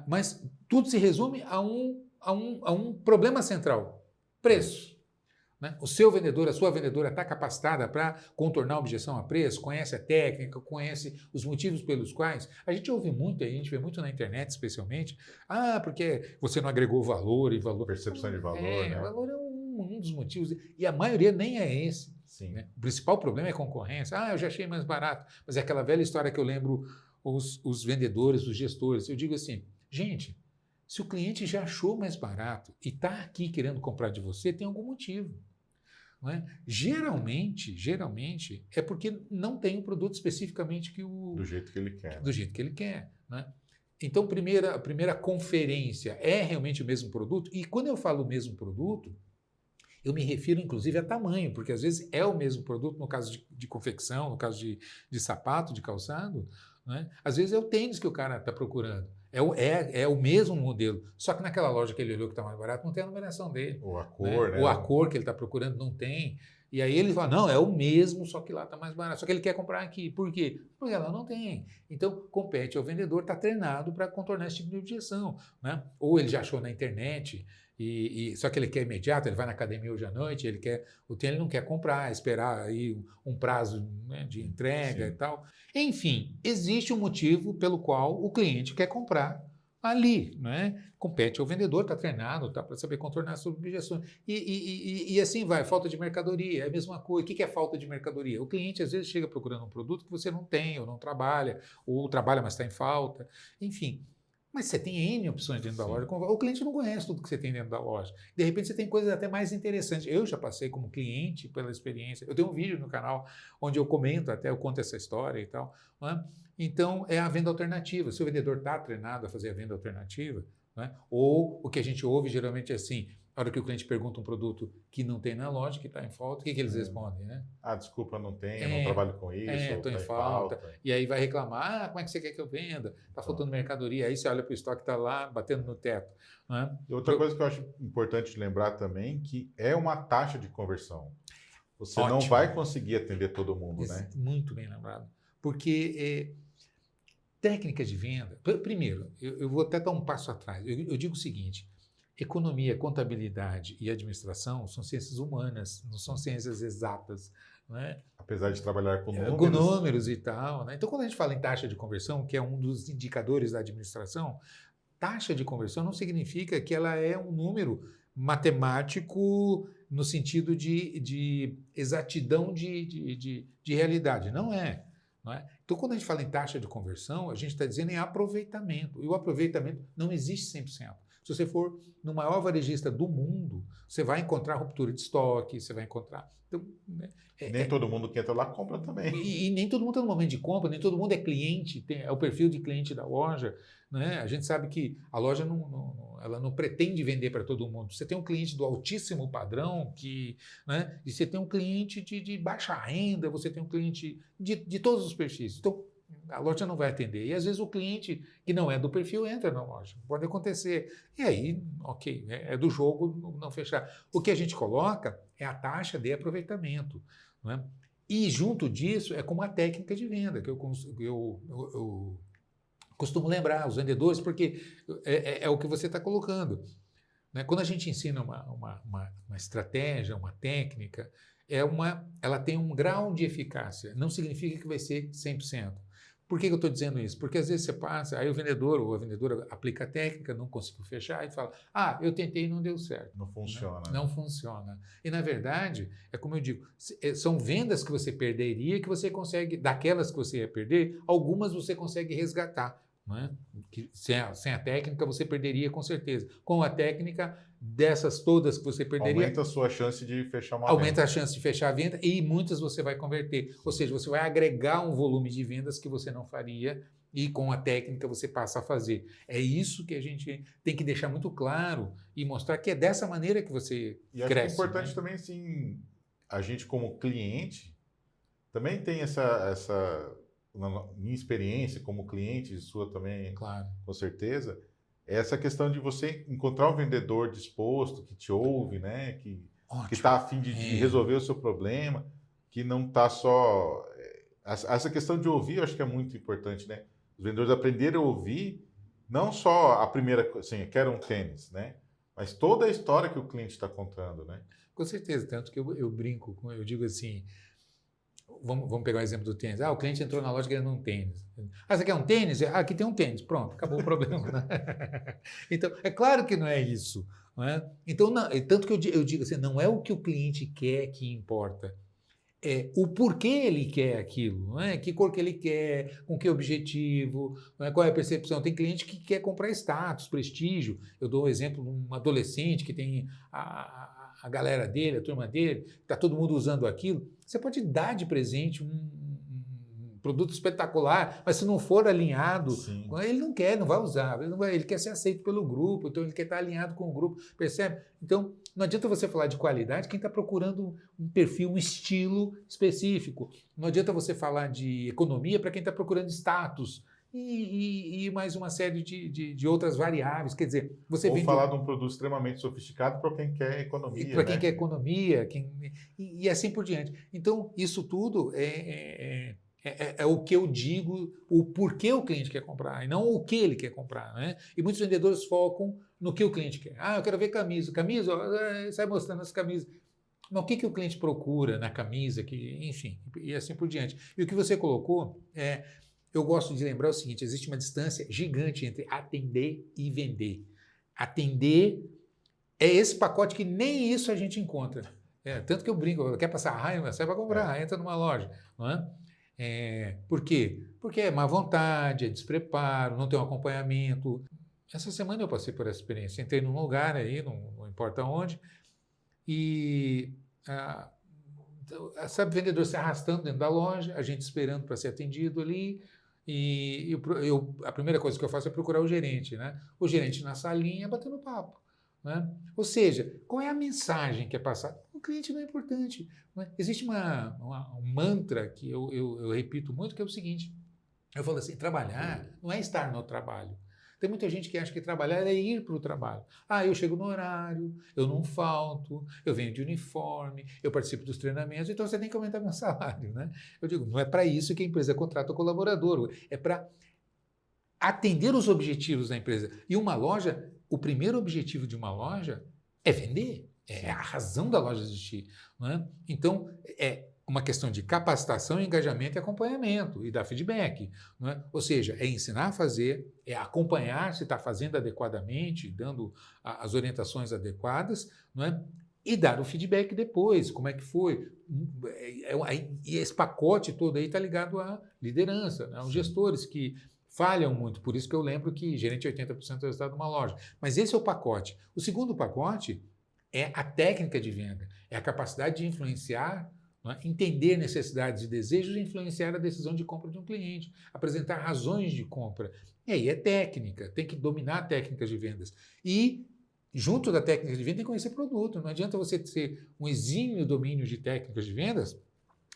Mas tudo se resume a um problema central, preço. Né? O seu vendedor, a sua vendedora está capacitada para contornar a objeção a preço, conhece a técnica, conhece os motivos pelos quais. A gente ouve muito, a gente vê muito na internet especialmente, porque você não agregou valor e valor. Percepção de valor, né? Valor é um dos motivos, e a maioria nem é esse. Sim. Né? O principal problema é a concorrência. Eu já achei mais barato. Mas é aquela velha história que eu lembro os vendedores, os gestores. Eu digo assim, gente, se o cliente já achou mais barato e está aqui querendo comprar de você, tem algum motivo. Não é? Geralmente, é porque não tem um produto especificamente do jeito que ele quer. Do jeito que ele quer. Né? Então, a primeira conferência é realmente o mesmo produto? E quando eu falo o mesmo produto, eu me refiro, inclusive, a tamanho, porque às vezes é o mesmo produto, no caso de confecção, no caso de sapato, de calçado, né? Às vezes é o tênis que o cara está procurando. É o mesmo modelo, só que naquela loja que ele olhou que está mais barato, não tem a numeração dele. Ou a cor, né? Ou a cor que ele está procurando não tem. E aí ele fala, não, é o mesmo, só que lá está mais barato. Só que ele quer comprar aqui. Por quê? Porque lá não tem. Então, compete ao vendedor, está treinado para contornar esse tipo de objeção. Né? Ou ele já achou na internet, só que ele quer imediato, ele vai na academia hoje à noite, ele não quer comprar, esperar aí um prazo, né, de entrega. Sim. E tal. Enfim, existe um motivo pelo qual o cliente quer comprar ali, né? Compete ao vendedor, está treinado, tá, para saber contornar suas objeções. E assim vai, falta de mercadoria, é a mesma coisa. O que é falta de mercadoria? O cliente às vezes chega procurando um produto que você não tem, ou não trabalha, ou trabalha, mas está em falta, enfim. Mas você tem N opções dentro da loja. O cliente não conhece tudo que você tem dentro da loja. De repente você tem coisas até mais interessantes. Eu já passei como cliente pela experiência. Eu tenho um vídeo no canal onde eu conto essa história e tal. Né? Então, é a venda alternativa. Se o vendedor está treinado a fazer a venda alternativa, né? Ou o que a gente ouve geralmente é assim, na hora que o cliente pergunta um produto que não tem na loja, que está em falta, o que eles respondem? Né? Desculpa, não tem, eu não trabalho com isso. Estou em falta. E aí vai reclamar, como é que você quer que eu venda? Está faltando mercadoria. Aí você olha para o estoque, está lá, batendo no teto. Né? E outra coisa que eu acho importante lembrar também, que é uma taxa de conversão. Você não vai conseguir atender todo mundo, né? Muito bem lembrado. Porque técnicas de venda... Primeiro, eu vou até dar um passo atrás. Eu digo o seguinte... Economia, contabilidade e administração são ciências humanas, não são ciências exatas. Né? Apesar de trabalhar com números. Com números e tal. Né? Então, quando a gente fala em taxa de conversão, que é um dos indicadores da administração, taxa de conversão não significa que ela é um número matemático no sentido de exatidão de realidade. Não é. Não é? Então, quando a gente fala em taxa de conversão, a gente está dizendo em aproveitamento. E o aproveitamento não existe 100%. Se você for no maior varejista do mundo, você vai encontrar ruptura de estoque, você vai encontrar... Então, nem todo mundo que entra lá compra também. E nem todo mundo está no momento de compra, nem todo mundo é cliente, é o perfil de cliente da loja. Né? A gente sabe que a loja ela não pretende vender para todo mundo. Você tem um cliente do altíssimo padrão, né? E você tem um cliente de baixa renda, você tem um cliente de todos os perfis. Então, a loja não vai atender. E às vezes o cliente que não é do perfil entra na loja. Pode acontecer. E aí, ok, é do jogo não fechar. O que a gente coloca é a taxa de aproveitamento. Não é? E junto disso é como a técnica de venda, que eu costumo lembrar os vendedores, porque é o que você está colocando. Né? Quando a gente ensina uma estratégia, uma técnica, ela tem um grau de eficácia. Não significa que vai ser 100%. Por que eu estou dizendo isso? Porque às vezes você passa, aí o vendedor ou a vendedora aplica a técnica, não conseguiu fechar e fala, eu tentei e não deu certo. Não funciona. Não funciona. E na verdade, é como eu digo, são vendas que você perderia que você consegue, daquelas que você ia perder, algumas você consegue resgatar. Não é? Que sem a técnica você perderia com certeza. Com a técnica, dessas todas que você perderia... Aumenta a sua chance de fechar uma Aumenta venda. a chance de fechar a venda e muitas você vai converter. Ou seja, você vai agregar um volume de vendas que você não faria e com a técnica você passa a fazer. É isso que a gente tem que deixar muito claro e mostrar que é dessa maneira que você cresce. E acho que é importante também, assim, a gente como cliente também tem essa na minha experiência como cliente, sua também, claro, com certeza, é essa questão de você encontrar um vendedor disposto, que te ouve, né? Que está a fim de resolver o seu problema, que não está só... Essa questão de ouvir eu acho que é muito importante, né? Os vendedores aprenderem a ouvir, não só a primeira, assim, quero um tênis, né? Mas toda a história que o cliente está contando, né? Com certeza, tanto que eu brinco, eu digo assim, vamos pegar o exemplo do tênis. O cliente entrou na loja querendo um tênis. Você quer um tênis? Aqui tem um tênis. Pronto, acabou o problema. Né? Então, é claro que não é isso. Não é? Então, tanto que eu digo assim, não é o que o cliente quer que importa. É o porquê ele quer aquilo, não é? Que cor que ele quer, com que objetivo, não é? Qual é a percepção. Tem cliente que quer comprar status, prestígio. Eu dou o exemplo de um adolescente que tem a galera dele, a turma dele, está todo mundo usando aquilo. Você pode dar de presente um produto espetacular, mas se não for alinhado, Sim. ele não quer, não vai usar, ele quer ser aceito pelo grupo, então ele quer estar alinhado com o grupo, percebe? Então, não adianta você falar de qualidade quem está procurando um perfil, um estilo específico. Não adianta você falar de economia para quem está procurando status. E mais uma série de outras variáveis. Quer dizer, você Ou falar de um produto extremamente sofisticado para quem quer economia. Para quem quer economia, e assim por diante. Então, isso tudo é o que eu digo, o porquê o cliente quer comprar, e não o que ele quer comprar. Né? E muitos vendedores focam no que o cliente quer. Eu quero ver camisa. Camisa, sai mostrando as camisas. Mas o que o cliente procura na camisa, enfim, e assim por diante. E o que você colocou eu gosto de lembrar o seguinte, existe uma distância gigante entre atender e vender. Atender é esse pacote que nem isso a gente encontra. Tanto que eu brinco, quer passar raiva, sai para comprar, entra numa loja. Não é? Por quê? Porque é má vontade, é despreparo, não tem um acompanhamento. Essa semana eu passei por essa experiência. Entrei num lugar aí, não importa onde, e sabe, o vendedor se arrastando dentro da loja, a gente esperando para ser atendido ali, e a primeira coisa que eu faço é procurar o gerente, né? O gerente na salinha batendo papo. Né? Ou seja, qual é a mensagem que é passada? O cliente não é importante. Né? Existe um mantra que eu repito muito, que é o seguinte, eu falo assim, trabalhar não é estar no trabalho. Tem muita gente que acha que trabalhar é ir para o trabalho. Eu chego no horário, eu não falto, eu venho de uniforme, eu participo dos treinamentos, então você tem que aumentar meu salário. Né? Eu digo, não é para isso que a empresa contrata o colaborador, é para atender os objetivos da empresa. E uma loja, o primeiro objetivo de uma loja é vender, é a razão da loja existir. Né? Então, é uma questão de capacitação, engajamento e acompanhamento, e dar feedback. Não é? Ou seja, é ensinar a fazer, é acompanhar se está fazendo adequadamente, dando as orientações adequadas, não é? E dar o feedback depois, como é que foi. E esse pacote todo aí está ligado à liderança, né? Aos gestores que falham muito, por isso que eu lembro que gerente é 80% do resultado de uma loja. Mas esse é o pacote. O segundo pacote é a técnica de venda, é a capacidade de influenciar, entender necessidades e desejos e influenciar a decisão de compra de um cliente, apresentar razões de compra. E aí é técnica, tem que dominar técnicas de vendas. E, junto da técnica de venda, tem que conhecer produto. Não adianta você ter um exímio domínio de técnicas de vendas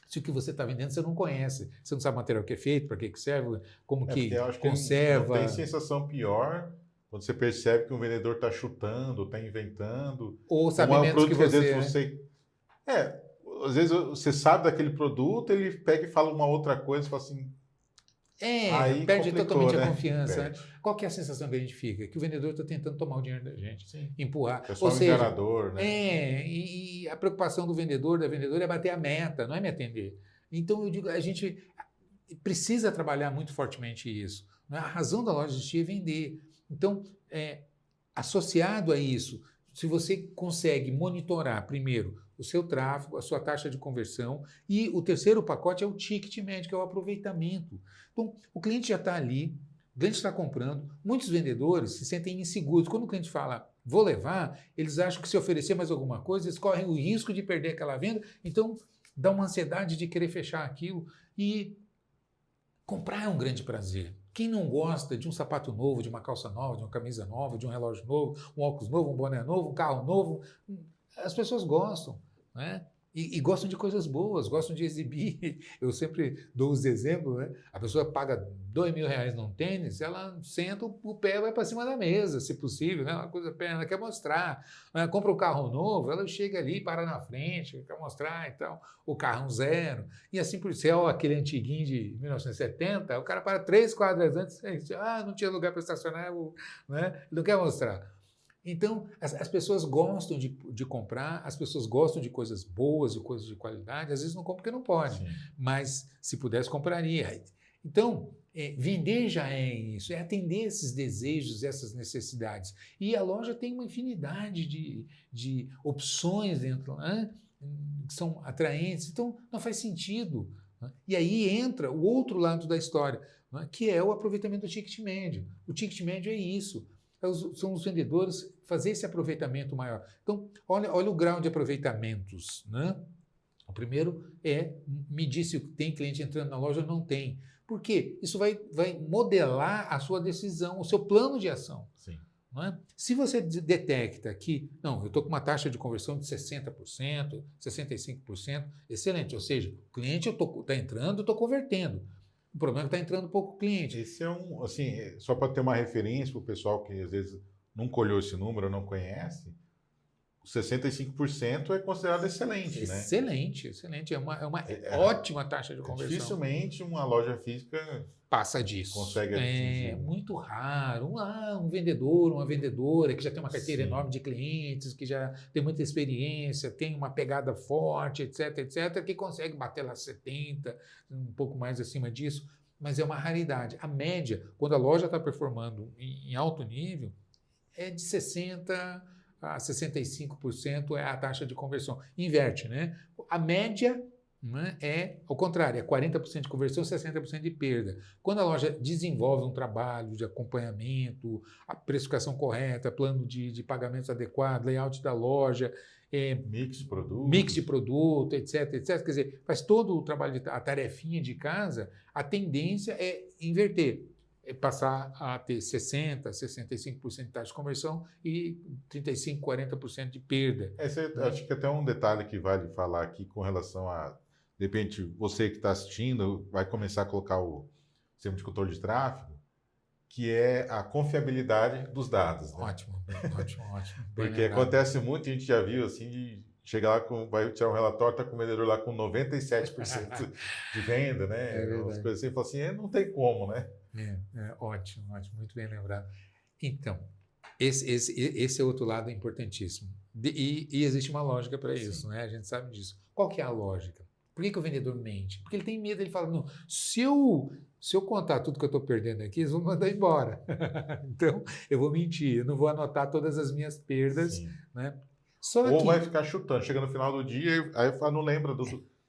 se o que você está vendendo você não conhece. Você não sabe o material que é feito, para que serve, como que conserva. Não tem sensação pior quando você percebe que um vendedor está chutando, está inventando. Ou sabe menos que você... Às vezes você sabe daquele produto, ele pega e fala uma outra coisa e fala assim... Aí perde totalmente a confiança. Perde. Qual que é a sensação que a gente fica? Que o vendedor está tentando tomar o dinheiro da gente, empurrar. É só um enganador, né? E a preocupação do vendedor, da vendedora é bater a meta, não é me atender. Então, eu digo, a gente precisa trabalhar muito fortemente isso. A razão da loja existir é vender. Então, associado a isso, se você consegue monitorar, primeiro, o seu tráfego, a sua taxa de conversão, e o terceiro pacote é o ticket médio, que é o aproveitamento. Então, o cliente já está ali, o cliente está comprando, muitos vendedores se sentem inseguros. Quando o cliente fala, vou levar, eles acham que se oferecer mais alguma coisa, eles correm o risco de perder aquela venda, então dá uma ansiedade de querer fechar aquilo, e comprar é um grande prazer. Quem não gosta de um sapato novo, de uma calça nova, de uma camisa nova, de um relógio novo, um óculos novo, um boné novo, um carro novo? As pessoas gostam, né? E gostam de coisas boas, gostam de exibir. Eu sempre dou os exemplos, né? A pessoa paga R$2.000 num tênis, ela senta, o pé vai para cima da mesa, se possível, né? Uma coisa ela quer mostrar. Ela compra um carro novo, ela chega ali, para na frente, quer mostrar e tal. O carro zero. E assim por isso, aquele antiguinho de 1970, o cara para 3 quadras antes, não tinha lugar para estacionar, né? Ele não quer mostrar. Então, as pessoas gostam de comprar, as pessoas gostam de coisas boas, de coisas de qualidade, às vezes não compram porque não pode, Sim. mas se pudesse, compraria. Então, vender já é isso, é atender esses desejos, essas necessidades. E a loja tem uma infinidade de opções dentro lá, que são atraentes, então não faz sentido. Né? E aí entra o outro lado da história, né, que é o aproveitamento do ticket médio. O ticket médio é isso. São os vendedores fazer esse aproveitamento maior. Então, olha o grau de aproveitamentos. Né? O primeiro é medir se tem cliente entrando na loja ou não tem. Por quê? Isso vai modelar a sua decisão, o seu plano de ação. Sim. Não é? Se você detecta que, não, eu estou com uma taxa de conversão de 60%, 65%, excelente. Ou seja, o cliente está entrando, eu estou convertendo. O problema é que está entrando pouco cliente. Esse é assim, só para ter uma referência para o pessoal que às vezes nunca olhou esse número ou não conhece, 65% é considerado excelente, né? Excelente, excelente. É uma ótima taxa de conversão. Dificilmente uma loja física passa disso. consegue atingir. É muito raro. Um vendedor, uma vendedora que já tem uma carteira enorme de clientes, que já tem muita experiência, tem uma pegada forte, etc, etc, que consegue bater lá 70, um pouco mais acima disso, mas é uma raridade. A média, quando a loja está performando em alto nível, é de 60% a 65% é a taxa de conversão. Inverte, né? A média, né, é ao contrário, é 40% de conversão, 60% de perda. Quando a loja desenvolve um trabalho de acompanhamento, a precificação correta, plano de pagamentos adequado, layout da loja, mix de produto, etc, etc. Quer dizer, faz todo o trabalho, a tarefinha de casa, a tendência é inverter. Passar a ter 60%, 65% de taxa de conversão e 35%, 40% de perda. Acho que até um detalhe que vale falar aqui com relação a, de repente, você que está assistindo vai começar a colocar o sistema de controle de tráfego, que é a confiabilidade dos dados. Né? Ótimo. Porque acontece muito, a gente já viu assim, de chegar lá, vai tirar um relatório, está com o vendedor lá com 97% de venda, né? As coisas assim, fala assim, não tem como, né? Ótimo, muito bem lembrado. Então, esse é outro lado importantíssimo. E existe uma lógica para isso, né? A gente sabe disso. Qual que é a lógica? Por que o vendedor mente? Porque ele tem medo, ele fala, não, se eu contar tudo que eu estou perdendo aqui, eles vão mandar embora. Então, eu vou mentir, eu não vou anotar todas as minhas perdas, né? Ou vai ficar chutando, chega no final do dia, aí não lembra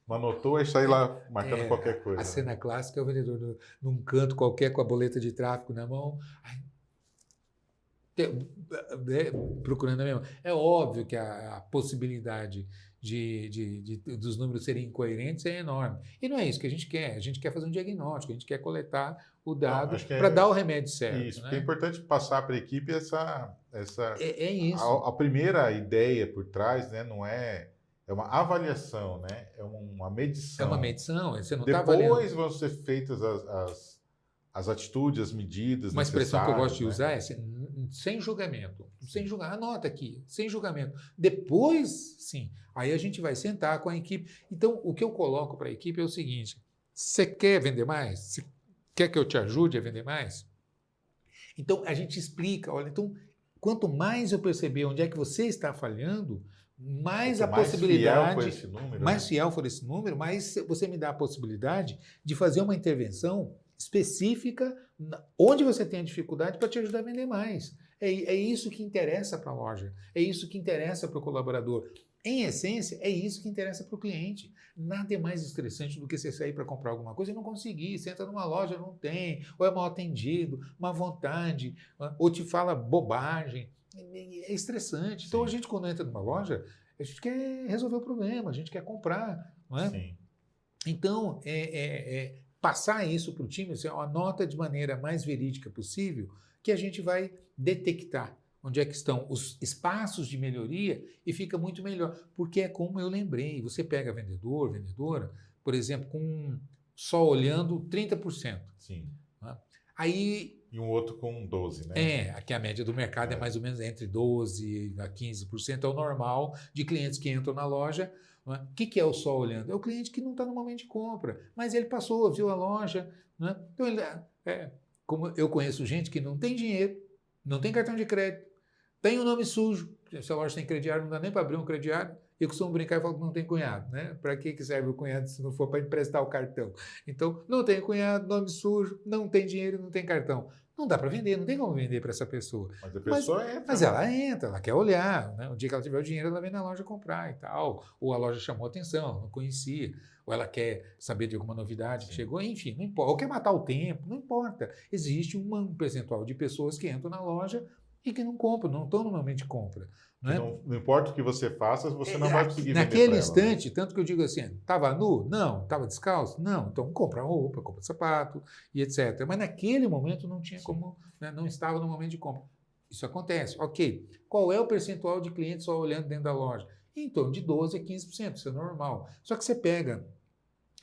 não anotou, aí sai lá marcando qualquer coisa. A cena clássica é o vendedor num canto qualquer com a boleta de tráfego na mão, procurando a mesma. É óbvio que a possibilidade dos números serem incoerentes é enorme. E não é isso que a gente quer. A gente quer fazer um diagnóstico, a gente quer coletar o dado para dar o remédio certo. Isso, porque é importante passar para a equipe essa isso. A primeira ideia por trás, né, não é uma avaliação, né? É uma medição. É uma medição, você não está avaliando. Depois vão ser feitas as atitudes, as medidas Uma expressão que eu gosto de né? usar é sem julgamento. Sem julgar, anota aqui, sem julgamento. Depois, sim, aí a gente vai sentar com a equipe. Então, o que eu coloco para a equipe é o seguinte, você quer vender mais? Você quer que eu te ajude a vender mais? Então, a gente explica, olha, então, quanto mais eu perceber onde é que você está falhando, mais a possibilidade, mais fiel for esse número, mais você me dá a possibilidade de fazer uma intervenção específica onde você tem a dificuldade para te ajudar a vender mais. É isso que interessa para a loja, é isso que interessa para o colaborador. Em essência, é isso que interessa para o cliente. Nada é mais estressante do que você sair para comprar alguma coisa e não conseguir. Você entra numa loja, não tem, ou é mal atendido, má vontade, ou te fala bobagem. É estressante. Então, a gente, quando entra numa loja, a gente quer resolver o problema, a gente quer comprar. Não é? Sim. Então, passar isso para o time, assim, anota de maneira mais verídica possível, que a gente vai detectar onde é que estão os espaços de melhoria e fica muito melhor. Porque é como eu lembrei, você pega vendedor, vendedora, por exemplo, só olhando 30%. Sim. Né? Aí... E um outro com 12%, né? Aqui a média do mercado é mais ou menos entre 12% a 15%, é o normal de clientes que entram na loja. O que é o só olhando? É o cliente que não está no momento de compra, mas ele passou, viu a loja. Né? Então, como eu conheço gente que não tem dinheiro, não tem cartão de crédito, tem um nome sujo. Se a loja tem crediário, não dá nem para abrir um crediário. Eu costumo brincar e falo que não tem cunhado, né? Para que serve o cunhado se não for para emprestar o cartão? Então, não tem cunhado, nome sujo, não tem dinheiro, não tem cartão. Não dá para vender, não tem como vender para essa pessoa. Mas a pessoa entra. Mas ela entra, ela quer olhar, né? O dia que ela tiver o dinheiro, ela vem na loja comprar e tal. Ou a loja chamou atenção, não conhecia. Ou ela quer saber de alguma novidade que chegou, enfim, não importa. Ou quer matar o tempo, não importa. Existe um percentual de pessoas que entram na loja e que não compram, não estão no momento de compra. Né? Não importa o que você faça, você não vai conseguir vender naquele pra ela, instante, né? Tanto que eu digo assim, estava nu? Não. Estava descalço? Não. Então compra roupa, compra sapato e etc. Mas naquele momento não tinha como, né? Não estava no momento de compra. Isso acontece. Ok. Qual é o percentual de clientes só olhando dentro da loja? Em torno de 12% a 15%, isso é normal. Só que você pega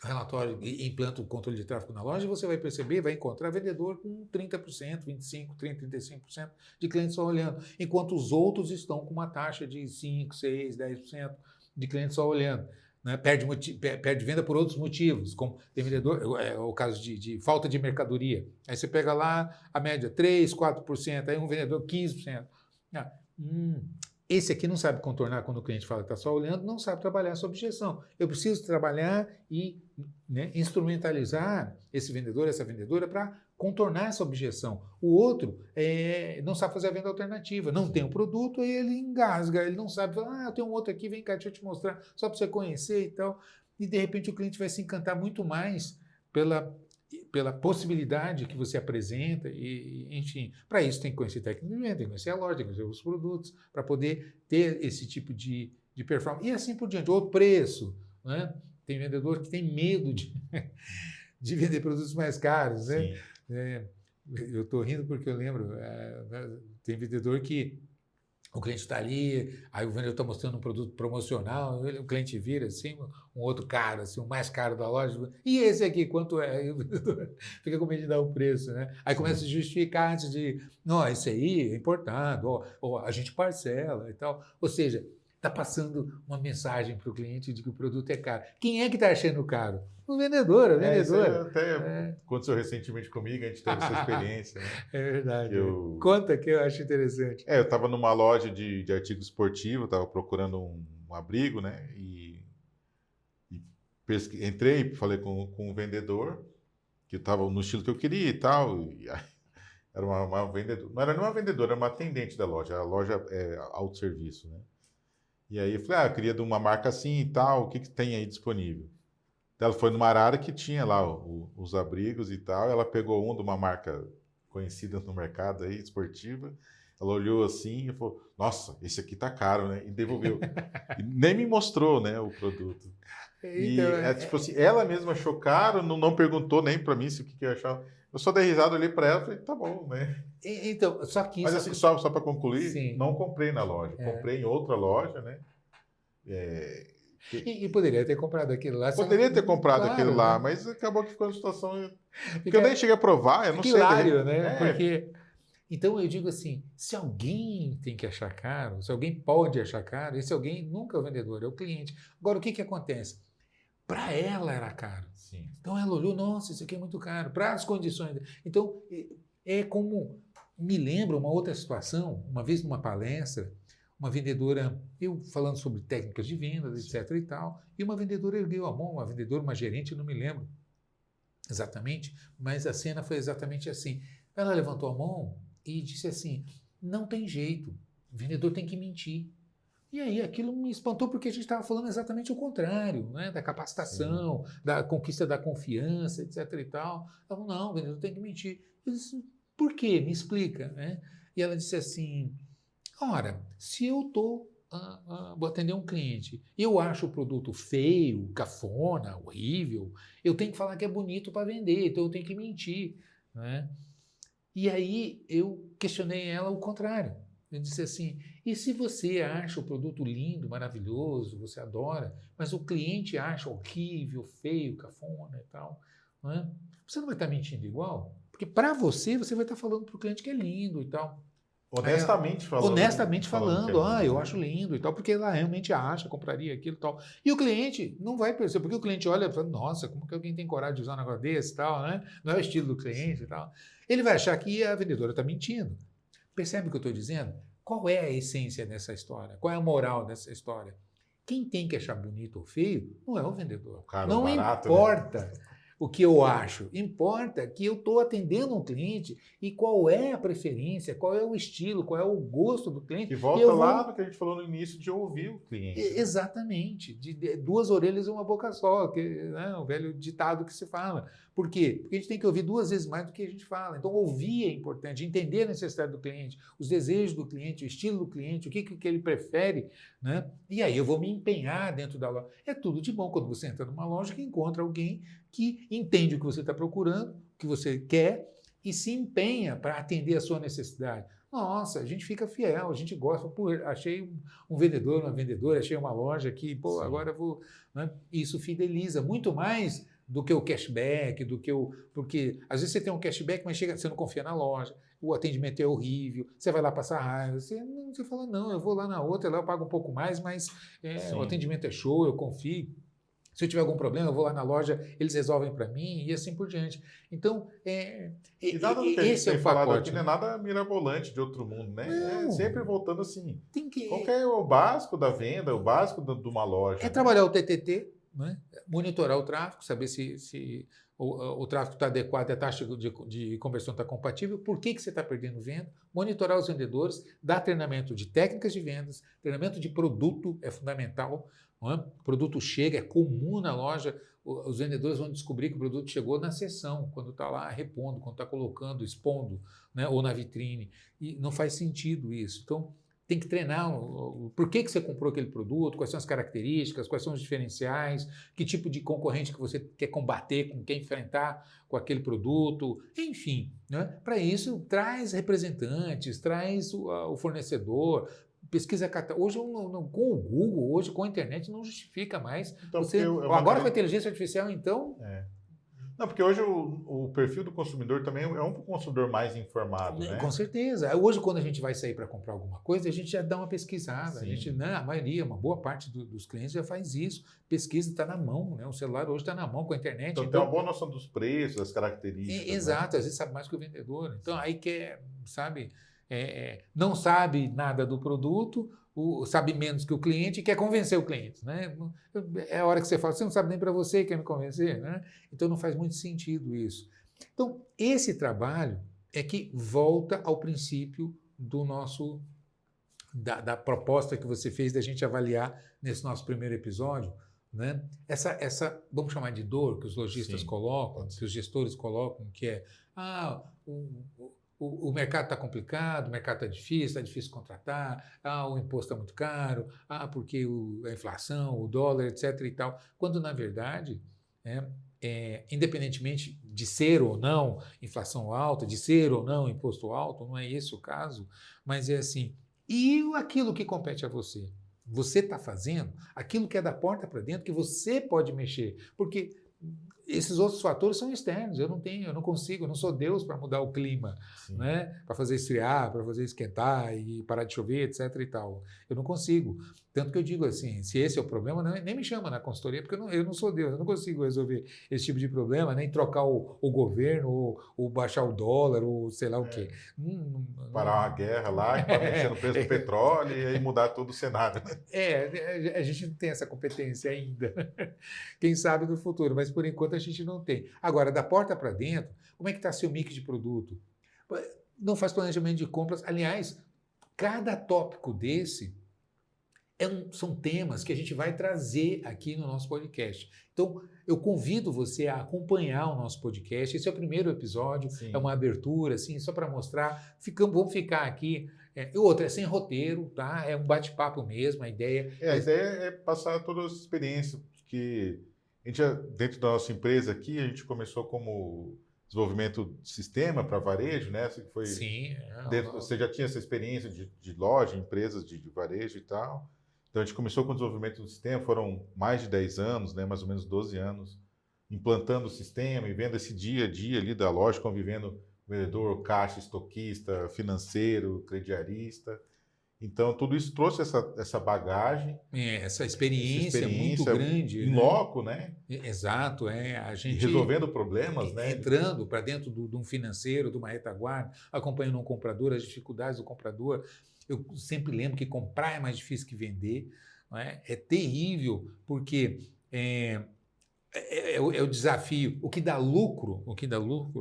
relatório e implanta o controle de tráfego na loja, você vai perceber, vai encontrar vendedor com 30%, 25%, 30%, 35% de clientes só olhando, enquanto os outros estão com uma taxa de 5%, 6%, 10% de clientes só olhando. Né? Perde venda por outros motivos, como tem vendedor, é o caso de falta de mercadoria. Aí você pega lá a média 3%, 4%, aí um vendedor 15%. Esse aqui não sabe contornar quando o cliente fala que está só olhando, não sabe trabalhar essa objeção. Eu preciso trabalhar e, né, instrumentalizar esse vendedor, essa vendedora, para contornar essa objeção. O outro não sabe fazer a venda alternativa, não tem o produto, aí ele engasga, ele não sabe falar, eu tenho um outro aqui, vem cá, deixa eu te mostrar, só para você conhecer e tal. E de repente o cliente vai se encantar muito mais pela possibilidade que você apresenta, e enfim, para isso tem que conhecer técnica de venda, tem que conhecer a loja, tem que conhecer os produtos, para poder ter esse tipo de performance, e assim por diante. O preço, né? Tem vendedor que tem medo de vender produtos mais caros, né? Eu estou rindo porque eu lembro, tem vendedor que o cliente está ali, aí o vendedor está mostrando um produto promocional, o cliente vira assim, um outro cara, assim, o mais caro da loja, e esse aqui, quanto é? Aí o vendedor fica com medo de dar o preço, né? Aí começa a justificar antes de, não, esse aí é importado, ó, a gente parcela e tal. Ou seja, está passando uma mensagem para o cliente de que o produto é caro. Quem é que está achando caro? O vendedor, a vendedora. Até aconteceu recentemente comigo, a gente teve essa experiência. Né? É verdade. Conta que eu acho interessante. Eu estava numa loja de artigo esportivo, estava procurando um abrigo, né? E entrei, falei com um vendedor, que estava no estilo que eu queria e tal. E era uma vendedora, não era nem uma vendedora, era uma atendente da loja. A loja é autosserviço, né? E aí eu falei, eu queria de uma marca assim e tal, o que tem aí disponível? Ela foi numa área que tinha lá os abrigos e tal, ela pegou um de uma marca conhecida no mercado aí, esportiva, ela olhou assim e falou, nossa, esse aqui tá caro, né? E devolveu. E nem me mostrou, né, o produto. Então, tipo assim, ela mesma achou caro, não perguntou nem para mim se o que eu achava. Eu só dei risada, olhei para ela e falei, tá bom, né? Então, só que isso... Mas assim, só para concluir, sim, não comprei na loja, comprei em outra loja, né? E poderia ter comprado aquilo lá. Poderia ter comprado aquilo lá, né? Mas acabou que ficou uma situação... Porque eu nem cheguei a provar, eu não sei... Hilário, né? Porque... Então eu digo assim, se alguém tem que achar caro, se alguém pode achar caro, esse alguém nunca é o vendedor, é o cliente. Agora, o que acontece? Para ela era caro. Sim. Então ela olhou, nossa, isso aqui é muito caro, para as condições. Então, é como... Me lembra uma outra situação, uma vez numa palestra, uma vendedora, eu falando sobre técnicas de vendas, etc. e tal, e uma vendedora ergueu a mão, uma gerente, não me lembro exatamente, mas a cena foi exatamente assim. Ela levantou a mão e disse assim, não tem jeito, o vendedor tem que mentir. E aí aquilo me espantou porque a gente estava falando exatamente o contrário, né? Da capacitação, da conquista da confiança, etc. e tal. Ela falou, não, o vendedor tem que mentir. Eu disse, por quê? Me explica. Né? E ela disse assim, ora, se eu vou atender um cliente, eu acho o produto feio, cafona, horrível, eu tenho que falar que é bonito para vender, então eu tenho que mentir. Né? E aí eu questionei ela o contrário. Eu disse assim, e se você acha o produto lindo, maravilhoso, você adora, mas o cliente acha horrível, feio, cafona e tal, não é? Você não vai estar mentindo igual? Porque para você vai estar falando para o cliente que é lindo e tal. Honestamente falando. Honestamente falando, eu acho lindo e tal, porque ela realmente acha, compraria aquilo e tal. E o cliente não vai perceber, porque o cliente olha e fala, nossa, como que alguém tem coragem de usar um negócio desse e tal, né? Não é o estilo do cliente e tal. Ele vai achar que a vendedora está mentindo. Percebe o que eu estou dizendo? Qual é a essência dessa história? Qual é a moral dessa história? Quem tem que achar bonito ou feio não é o vendedor. Caro, Não barato, importa né? o que eu acho, importa que eu estou atendendo um cliente e qual é a preferência, qual é o estilo, qual é o gosto do cliente. Que E volta eu lá vou... no que a gente falou no início de ouvir o cliente. Né? Exatamente, de duas orelhas e uma boca só, que, né, o velho ditado que se fala. Por quê? Porque a gente tem que ouvir duas vezes mais do que a gente fala. Então, ouvir é importante, entender a necessidade do cliente, os desejos do cliente, o estilo do cliente, o que ele prefere, né? E aí eu vou me empenhar dentro da loja. É tudo de bom quando você entra numa loja que encontra alguém que entende o que você está procurando, o que você quer e se empenha para atender a sua necessidade. Nossa, a gente fica fiel, a gente gosta. Pô, achei um vendedor, uma vendedora, achei uma loja aqui, pô, Sim. agora eu vou. Né? Isso fideliza muito mais do que o cashback, do que o. Porque às vezes você tem um cashback, mas chega, você não confia na loja, o atendimento é horrível, você vai lá passar raiva, você fala, não, eu vou lá na outra, lá eu pago um pouco mais, mas o atendimento é show, eu confio. Se eu tiver algum problema, eu vou lá na loja, eles resolvem para mim e assim por diante. Então, E nada do que a gente esse é tem o falado pacote. aqui não é nada mirabolante de outro mundo, né? Não, É sempre voltando assim. tem que, Qual que é o básico da venda, o básico de uma loja? é trabalhar o TTT, né? Monitorar o tráfego, saber se o tráfego está adequado, a taxa de conversão está compatível, por que você está perdendo venda, monitorar os vendedores, dar treinamento de técnicas de vendas, treinamento de produto é fundamental. Não é? O produto chega, é comum na loja, os vendedores vão descobrir que o produto chegou na sessão, quando está lá repondo, quando está colocando, expondo, né? Ou na vitrine, e não faz sentido isso. Então, tem que treinar por que você comprou aquele produto, quais são as características, quais são os diferenciais, que tipo de concorrente que você quer combater, com quem enfrentar com aquele produto, enfim. Né? Para isso, traz representantes, traz o fornecedor, pesquisa. Hoje, com o Google, hoje com a internet, não justifica mais. Então, Agora com a inteligência artificial, então... Não, porque hoje o perfil do consumidor também é um consumidor mais informado, né? Com certeza. Hoje, quando a gente vai sair para comprar alguma coisa, a gente já dá uma pesquisada. A gente, né, a maioria, uma boa parte dos clientes já faz isso. Pesquisa está na mão, né? O celular hoje está na mão com a internet. Então, tem uma boa noção dos preços, das características. Exato, né? Às vezes sabe mais que o vendedor. Então, aí quer, sabe, não sabe nada do produto, sabe menos que o cliente e quer convencer o cliente. Né? É a hora que você fala, você não sabe nem para você, quer me convencer. Né? Então, não faz muito sentido isso. Então, esse trabalho é que volta ao princípio do nosso, da proposta que você fez da gente avaliar nesse nosso primeiro episódio, né? Essa, vamos chamar de dor que os lojistas colocam, que os gestores colocam, que é o mercado está complicado, o mercado está difícil contratar, o imposto está muito caro, porque a inflação, o dólar, etc. e tal. Quando, na verdade, independentemente de ser ou não inflação alta, de ser ou não imposto alto, não é esse o caso, mas é assim, e aquilo que compete a você? Você está fazendo aquilo que é da porta para dentro, que você pode mexer, porque esses outros fatores são externos, eu não consigo, eu não sou Deus para mudar o clima, né? Para fazer esfriar, para fazer esquentar e parar de chover, etc. e tal. Eu não consigo. Tanto que eu digo assim, se esse é o problema, nem me chama na consultoria, porque eu não sou Deus, eu não consigo resolver esse tipo de problema, nem trocar o governo, ou baixar o dólar, ou sei lá o quê. Parar uma guerra lá, para mexer no preço do petróleo e aí mudar todo o cenário. Né? A gente não tem essa competência ainda. Quem sabe no futuro, mas por enquanto a gente não tem. Agora, da porta para dentro, como é que está seu mix de produto? Não faz planejamento de compras. Aliás, cada tópico desse são temas que a gente vai trazer aqui no nosso podcast. Então, eu convido você a acompanhar o nosso podcast. Esse é o primeiro episódio, é uma abertura, assim, só para mostrar. Vamos ficar aqui. O outro é sem roteiro, tá? É um bate-papo mesmo, a ideia... A ideia é passar toda a experiência que... A gente, dentro da nossa empresa aqui, a gente começou como desenvolvimento de sistema para varejo, né? Foi Sim. Você já tinha essa experiência de loja, empresas de varejo e tal. Então, a gente começou com o desenvolvimento do sistema, foram mais de 10 anos, né? Mais ou menos 12 anos, implantando o sistema e vendo esse dia a dia ali da loja, convivendo com vendedor, caixa, estoquista, financeiro, crediarista. Então, tudo isso trouxe essa bagagem, Essa experiência muito experiência grande, em né? loco, né? Exato, a E gente resolvendo problemas, né? entrando para dentro de um financeiro, de uma retaguarda, acompanhando um comprador, as dificuldades do comprador. Eu sempre lembro que comprar é mais difícil que vender, não é? É terrível, porque é o desafio. O que dá lucro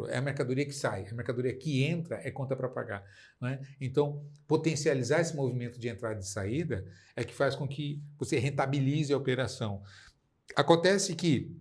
é a mercadoria que sai, a mercadoria que entra é conta para pagar, não é? Então, potencializar esse movimento de entrada e saída é que faz com que você rentabilize a operação. Acontece que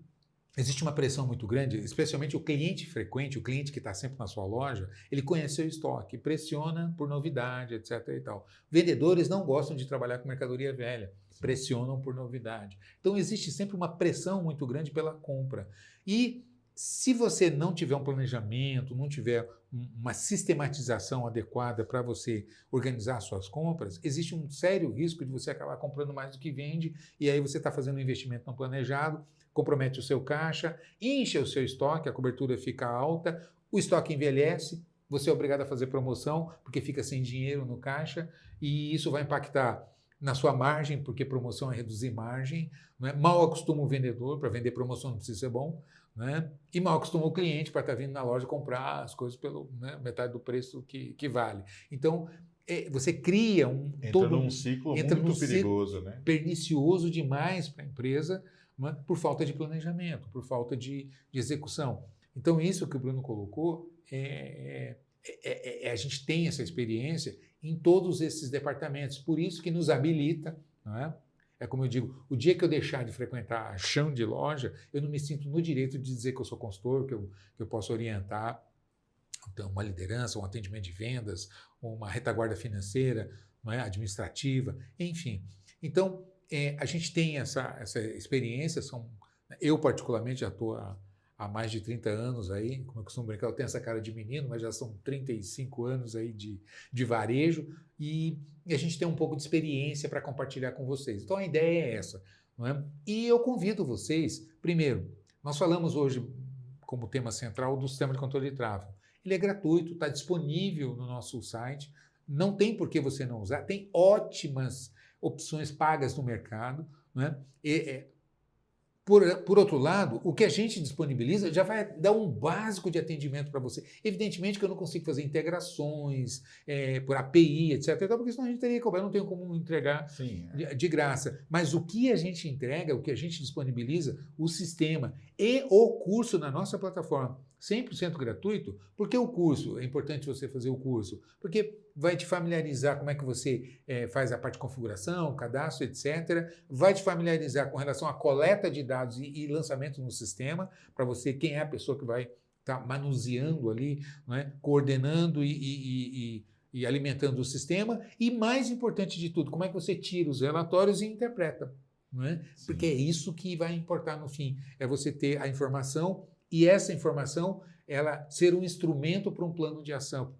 existe uma pressão muito grande, especialmente o cliente frequente, o cliente que está sempre na sua loja, ele conhece o estoque, pressiona por novidade, etc. e tal. Vendedores não gostam de trabalhar com mercadoria velha, pressionam por novidade. Então existe sempre uma pressão muito grande pela compra. E se você não tiver um planejamento, não tiver uma sistematização adequada para você organizar suas compras, existe um sério risco de você acabar comprando mais do que vende, e aí você está fazendo um investimento não planejado, compromete o seu caixa, incha o seu estoque, a cobertura fica alta, o estoque envelhece, você é obrigado a fazer promoção porque fica sem dinheiro no caixa, e isso vai impactar na sua margem, porque promoção é reduzir margem, não é? Mal acostuma o vendedor, para vender promoção não precisa ser bom, né? E mal acostuma o cliente para estar vindo na loja comprar as coisas pelo, né, metade do preço que vale. Então, você cria Entra num ciclo muito perigoso, né? Pernicioso demais para a empresa, né, por falta de planejamento, por falta de execução. Então, isso que o Bruno colocou a gente tem essa experiência em todos esses departamentos, por isso que nos habilita, não é? É como eu digo, o dia que eu deixar de frequentar chão de loja, eu não me sinto no direito de dizer que eu sou consultor, que eu posso orientar então, uma liderança, um atendimento de vendas, uma retaguarda financeira, não é? Administrativa, enfim. Então, a gente tem essa experiência, eu particularmente já estou há mais de 30 anos aí, como eu costumo brincar, eu tenho essa cara de menino, mas já são 35 anos aí de varejo, e a gente tem um pouco de experiência para compartilhar com vocês. Então a ideia é essa, não é? E eu convido vocês, primeiro, nós falamos hoje como tema central do sistema de controle de tráfego. Ele é gratuito, está disponível no nosso site, não tem por que você não usar, tem ótimas opções pagas no mercado, não é? Por outro lado, o que a gente disponibiliza já vai dar um básico de atendimento para você. Evidentemente que eu não consigo fazer integrações por API, etc. Porque senão a gente teria que cobrar, eu não tenho como entregar de graça. Mas o que a gente entrega, o que a gente disponibiliza, o sistema e o curso na nossa plataforma, 100% gratuito. Por que o curso? É importante você fazer o curso. Porque vai te familiarizar como é que você faz a parte de configuração, cadastro, etc. Vai te familiarizar com relação à coleta de dados e lançamento no sistema, para você, quem é a pessoa que vai estar manuseando ali, não é? Coordenando e alimentando o sistema. E mais importante de tudo, como é que você tira os relatórios e interpreta. Não é? Porque é isso que vai importar no fim, é você ter a informação e essa informação ela ser um instrumento para um plano de ação,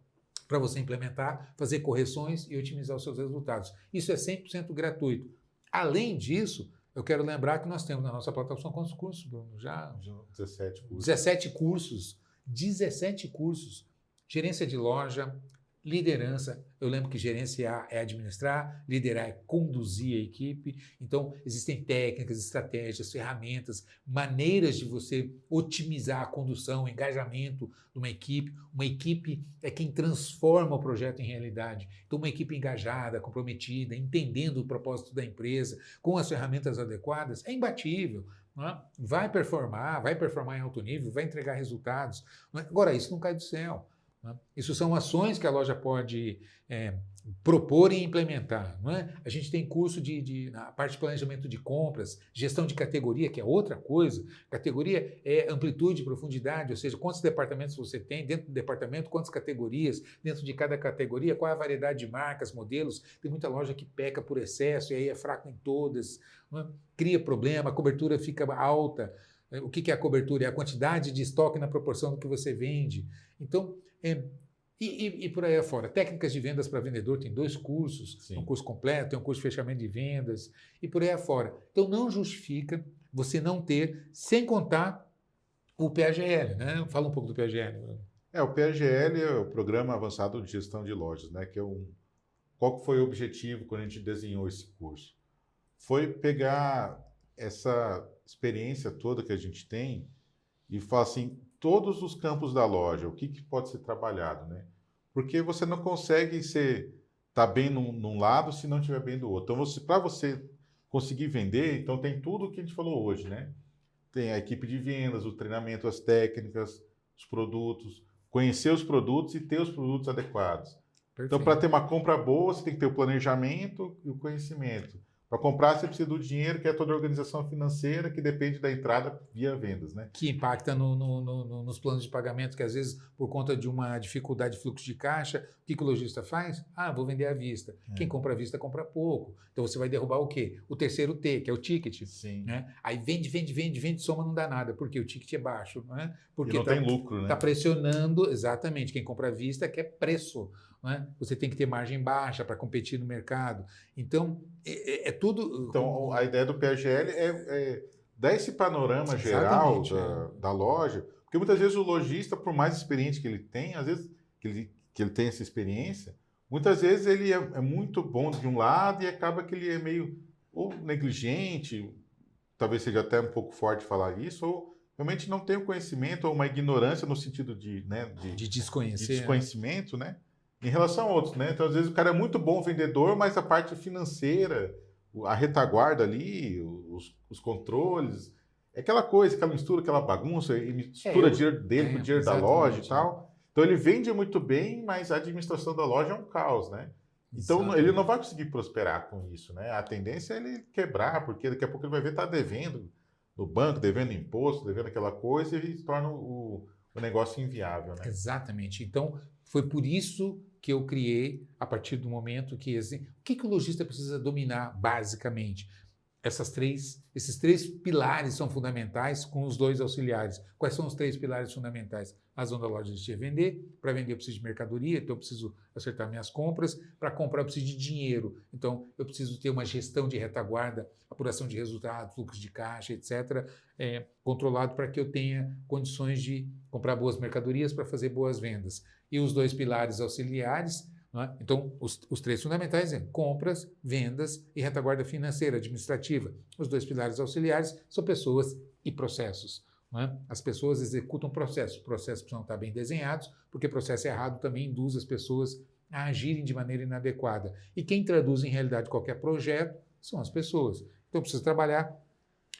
para você implementar, fazer correções e otimizar os seus resultados. Isso é 100% gratuito. Além disso, eu quero lembrar que nós temos na nossa plataforma quantos cursos, Bruno? Já 17 cursos. 17 cursos. 17 cursos. Gerência de loja, liderança. Eu lembro que gerenciar é administrar, liderar é conduzir a equipe. Então, existem técnicas, estratégias, ferramentas, maneiras de você otimizar a condução, o engajamento de uma equipe. Uma equipe é quem transforma o projeto em realidade. Então, uma equipe engajada, comprometida, entendendo o propósito da empresa, com as ferramentas adequadas, é imbatível. Não é? Vai performar em alto nível, vai entregar resultados. Não é? Agora, isso não cai do céu. Isso são ações que a loja pode propor e implementar. Não é? A gente tem curso na parte de planejamento de compras, gestão de categoria, que é outra coisa. Categoria é amplitude, profundidade, ou seja, quantos departamentos você tem, dentro do departamento, quantas categorias, dentro de cada categoria, qual é a variedade de marcas, modelos. Tem muita loja que peca por excesso e aí é fraco em todas. Não é? Cria problema, a cobertura fica alta. O que é a cobertura? É a quantidade de estoque na proporção do que você vende. Então, e por aí afora. Técnicas de vendas para vendedor, tem 2 cursos, um curso completo, tem um curso de fechamento de vendas, e por aí afora. Então, não justifica você não ter, sem contar o PAGL, né? Fala um pouco do PAGL. O PAGL é o Programa Avançado de Gestão de Lojas, né? Que é um qual que foi o objetivo quando a gente desenhou esse curso? Foi pegar essa experiência toda que a gente tem e falar assim, todos os campos da loja, o que, que pode ser trabalhado, né? Porque você não consegue tá bem num lado se não estiver bem do outro. Então, para você conseguir vender, então tem tudo o que a gente falou hoje, né? Tem a equipe de vendas, o treinamento, as técnicas, os produtos, conhecer os produtos e ter os produtos adequados. Perfeito. Então, para ter uma compra boa, você tem que ter o planejamento e o conhecimento. Para comprar, você precisa do dinheiro, que é toda a organização financeira, que depende da entrada via vendas, né? Que impacta nos planos de pagamento, que às vezes, por conta de uma dificuldade de fluxo de caixa, o que o lojista faz? Ah, vou vender à vista. Quem compra à vista, compra pouco. Então você vai derrubar o quê? O terceiro T, que é o ticket. Sim. Né? Aí vende, soma, não dá nada, porque o ticket é baixo. Né? Porque e não tem lucro, né? Está pressionando, exatamente, quem compra à vista quer preço. Né? Você tem que ter margem baixa para competir no mercado. Então, é tudo... Então, a ideia do PAGL é dar esse panorama geral da loja, porque muitas vezes o lojista, por mais experiente que ele tem, às vezes que ele tem essa experiência, muitas vezes ele é muito bom de um lado e acaba que ele é meio ou negligente, talvez seja até um pouco forte falar isso, ou realmente não tem o conhecimento, ou uma ignorância no sentido de desconhecer, de desconhecimento, né? Em relação a outros, né? Então, às vezes o cara é muito bom vendedor, mas a parte financeira, a retaguarda ali, os controles, é aquela coisa, aquela mistura, aquela bagunça, e mistura dinheiro dele com o dinheiro da loja e tal. Então ele vende muito bem, mas a administração da loja é um caos, né? Então ele não vai conseguir prosperar com isso, né? A tendência é ele quebrar, porque daqui a pouco ele vai ver que está devendo no banco, devendo imposto, devendo aquela coisa, e se torna o negócio inviável, né? Exatamente. Então, foi por isso que eu criei, a partir do momento que... o que o lojista precisa dominar, basicamente? Esses três pilares são fundamentais, com os dois auxiliares. Quais são os três pilares fundamentais? A razão da loja existir é vender. Para vender eu preciso de mercadoria, então eu preciso acertar minhas compras. Para comprar eu preciso de dinheiro, então eu preciso ter uma gestão de retaguarda, apuração de resultados, fluxo de caixa, etc., controlado para que eu tenha condições de comprar boas mercadorias para fazer boas vendas. E os dois pilares auxiliares... Então, os três fundamentais são compras, vendas e retaguarda financeira, administrativa. Os dois pilares auxiliares são pessoas e processos. As pessoas executam processos. Processos precisam estar bem desenhados, porque processo errado também induz as pessoas a agirem de maneira inadequada. E quem traduz em realidade qualquer projeto são as pessoas. Então, precisa trabalhar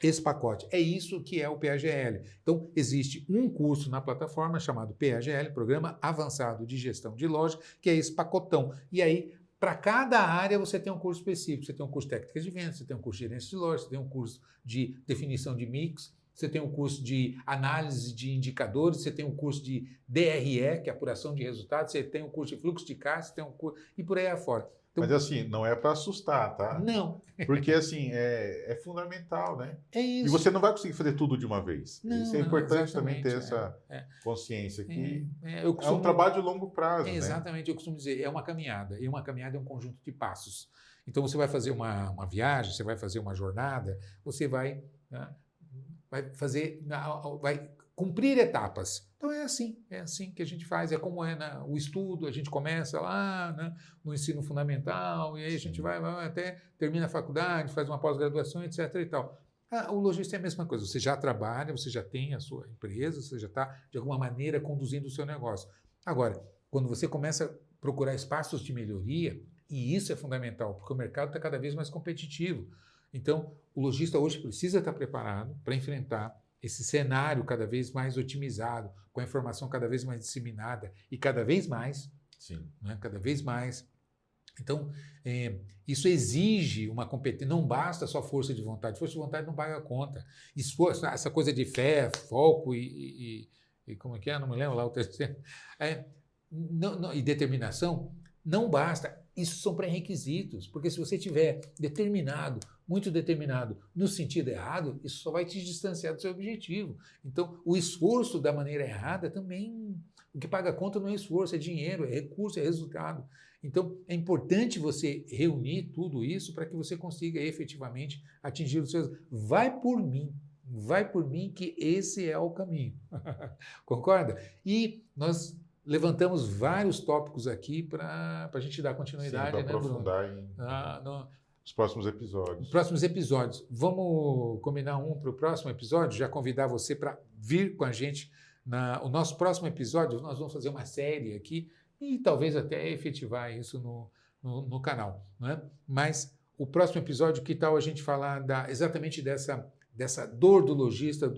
esse pacote. É isso que é o PAGL. Então, existe um curso na plataforma chamado PAGL, Programa Avançado de Gestão de Loja, que é esse pacotão. E aí, para cada área, você tem um curso específico. Você tem um curso de técnicas de vendas, você tem um curso de gerência de loja, você tem um curso de definição de mix, você tem um curso de análise de indicadores, você tem um curso de DRE, que é apuração de resultados, você tem um curso de fluxo de caixa, você tem um curso... e por aí afora. Então, mas assim, não é para assustar, tá? Não. Porque assim, é fundamental, né? É isso. E você não vai conseguir fazer tudo de uma vez. Não, isso é importante também ter essa consciência que é um trabalho de longo prazo. Exatamente, né? Eu costumo dizer, é uma caminhada. E uma caminhada é um conjunto de passos. Então você vai fazer uma viagem, você vai fazer uma jornada, você vai vai cumprir etapas. Então é assim que a gente faz, é como o estudo, a gente começa lá no ensino fundamental, e aí a gente vai até termina a faculdade, faz uma pós-graduação, etc. e tal. O lojista é a mesma coisa, você já trabalha, você já tem a sua empresa, você já está, de alguma maneira, conduzindo o seu negócio. Agora, quando você começa a procurar espaços de melhoria, e isso é fundamental, porque o mercado está cada vez mais competitivo. Então, o lojista hoje precisa estar preparado para enfrentar esse cenário cada vez mais otimizado, com a informação cada vez mais disseminada e cada vez mais. Sim. Cada vez mais. Então, isso exige uma competência. Não basta só força de vontade. Força de vontade não paga a conta. Esforço, essa coisa de fé, foco e como é que é? Não me lembro lá o terceiro. E determinação, não basta. Isso são pré-requisitos, porque se você tiver muito determinado no sentido errado, isso só vai te distanciar do seu objetivo. Então, o esforço da maneira errada também, o que paga a conta não é esforço, é dinheiro, é recurso, é resultado. Então, é importante você reunir tudo isso para que você consiga efetivamente atingir os seus... Vai por mim que esse é o caminho. Concorda? E nós levantamos vários tópicos aqui para a gente dar continuidade, para né, Bruno? aprofundar em os próximos episódios. Próximos episódios. Vamos combinar um para o próximo episódio? Já convidar você para vir com a gente. O nosso próximo episódio, nós vamos fazer uma série aqui e talvez até efetivar isso no canal. Né? Mas o próximo episódio, que tal a gente falar exatamente dessa dor do lojista,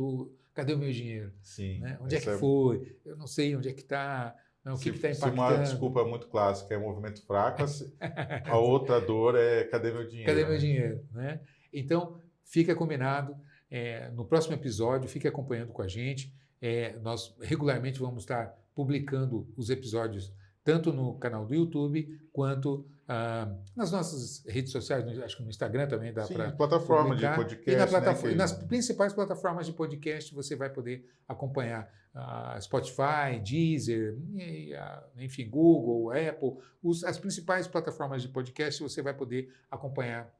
cadê o meu dinheiro? Sim. Né? Onde é que foi? Eu não sei onde é que está. O que está impactando? Se uma desculpa muito clássica é movimento fraco, a outra dor é cadê meu dinheiro? Cadê meu dinheiro? Né? Então, fica combinado. No próximo episódio, fique acompanhando com a gente. Nós regularmente vamos estar publicando os episódios tanto no canal do YouTube quanto nas nossas redes sociais, acho que no Instagram também dá para plataforma de podcast. E nas principais plataformas de podcast você vai poder acompanhar Spotify, Deezer, enfim, Google, Apple, as principais plataformas de podcast você vai poder acompanhar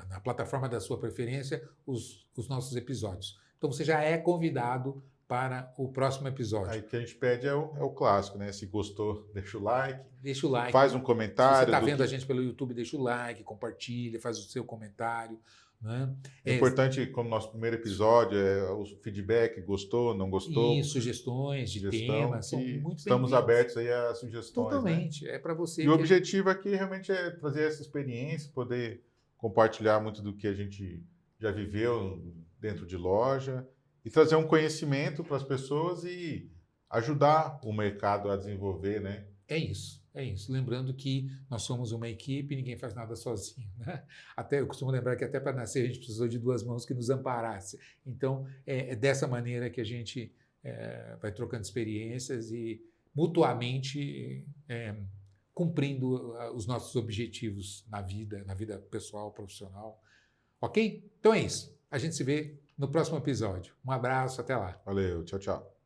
na plataforma da sua preferência os nossos episódios. Então você já é convidado para o próximo episódio. Aí o que a gente pede é o clássico, né? Se gostou, deixa o like. Deixa o like. Faz um comentário. Se você está vendo a gente pelo YouTube, deixa o like, compartilha, faz o seu comentário. Né? É importante, como nosso primeiro episódio, o feedback, gostou, não gostou. E sugestões de temas, são muito estamos abertos aí a sugestões. Totalmente, né? É para você. E o objetivo aqui realmente é trazer essa experiência, poder compartilhar muito do que a gente já viveu dentro de loja, e trazer um conhecimento para as pessoas e ajudar o mercado a desenvolver, né? É isso. Lembrando que nós somos uma equipe, ninguém faz nada sozinho, né? Até eu costumo lembrar que até para nascer a gente precisou de duas mãos que nos amparassem. Então, é dessa maneira que a gente vai trocando experiências e mutuamente cumprindo os nossos objetivos na vida pessoal, profissional. Ok? Então é isso. A gente se vê no próximo episódio. Um abraço, até lá. Valeu, tchau, tchau.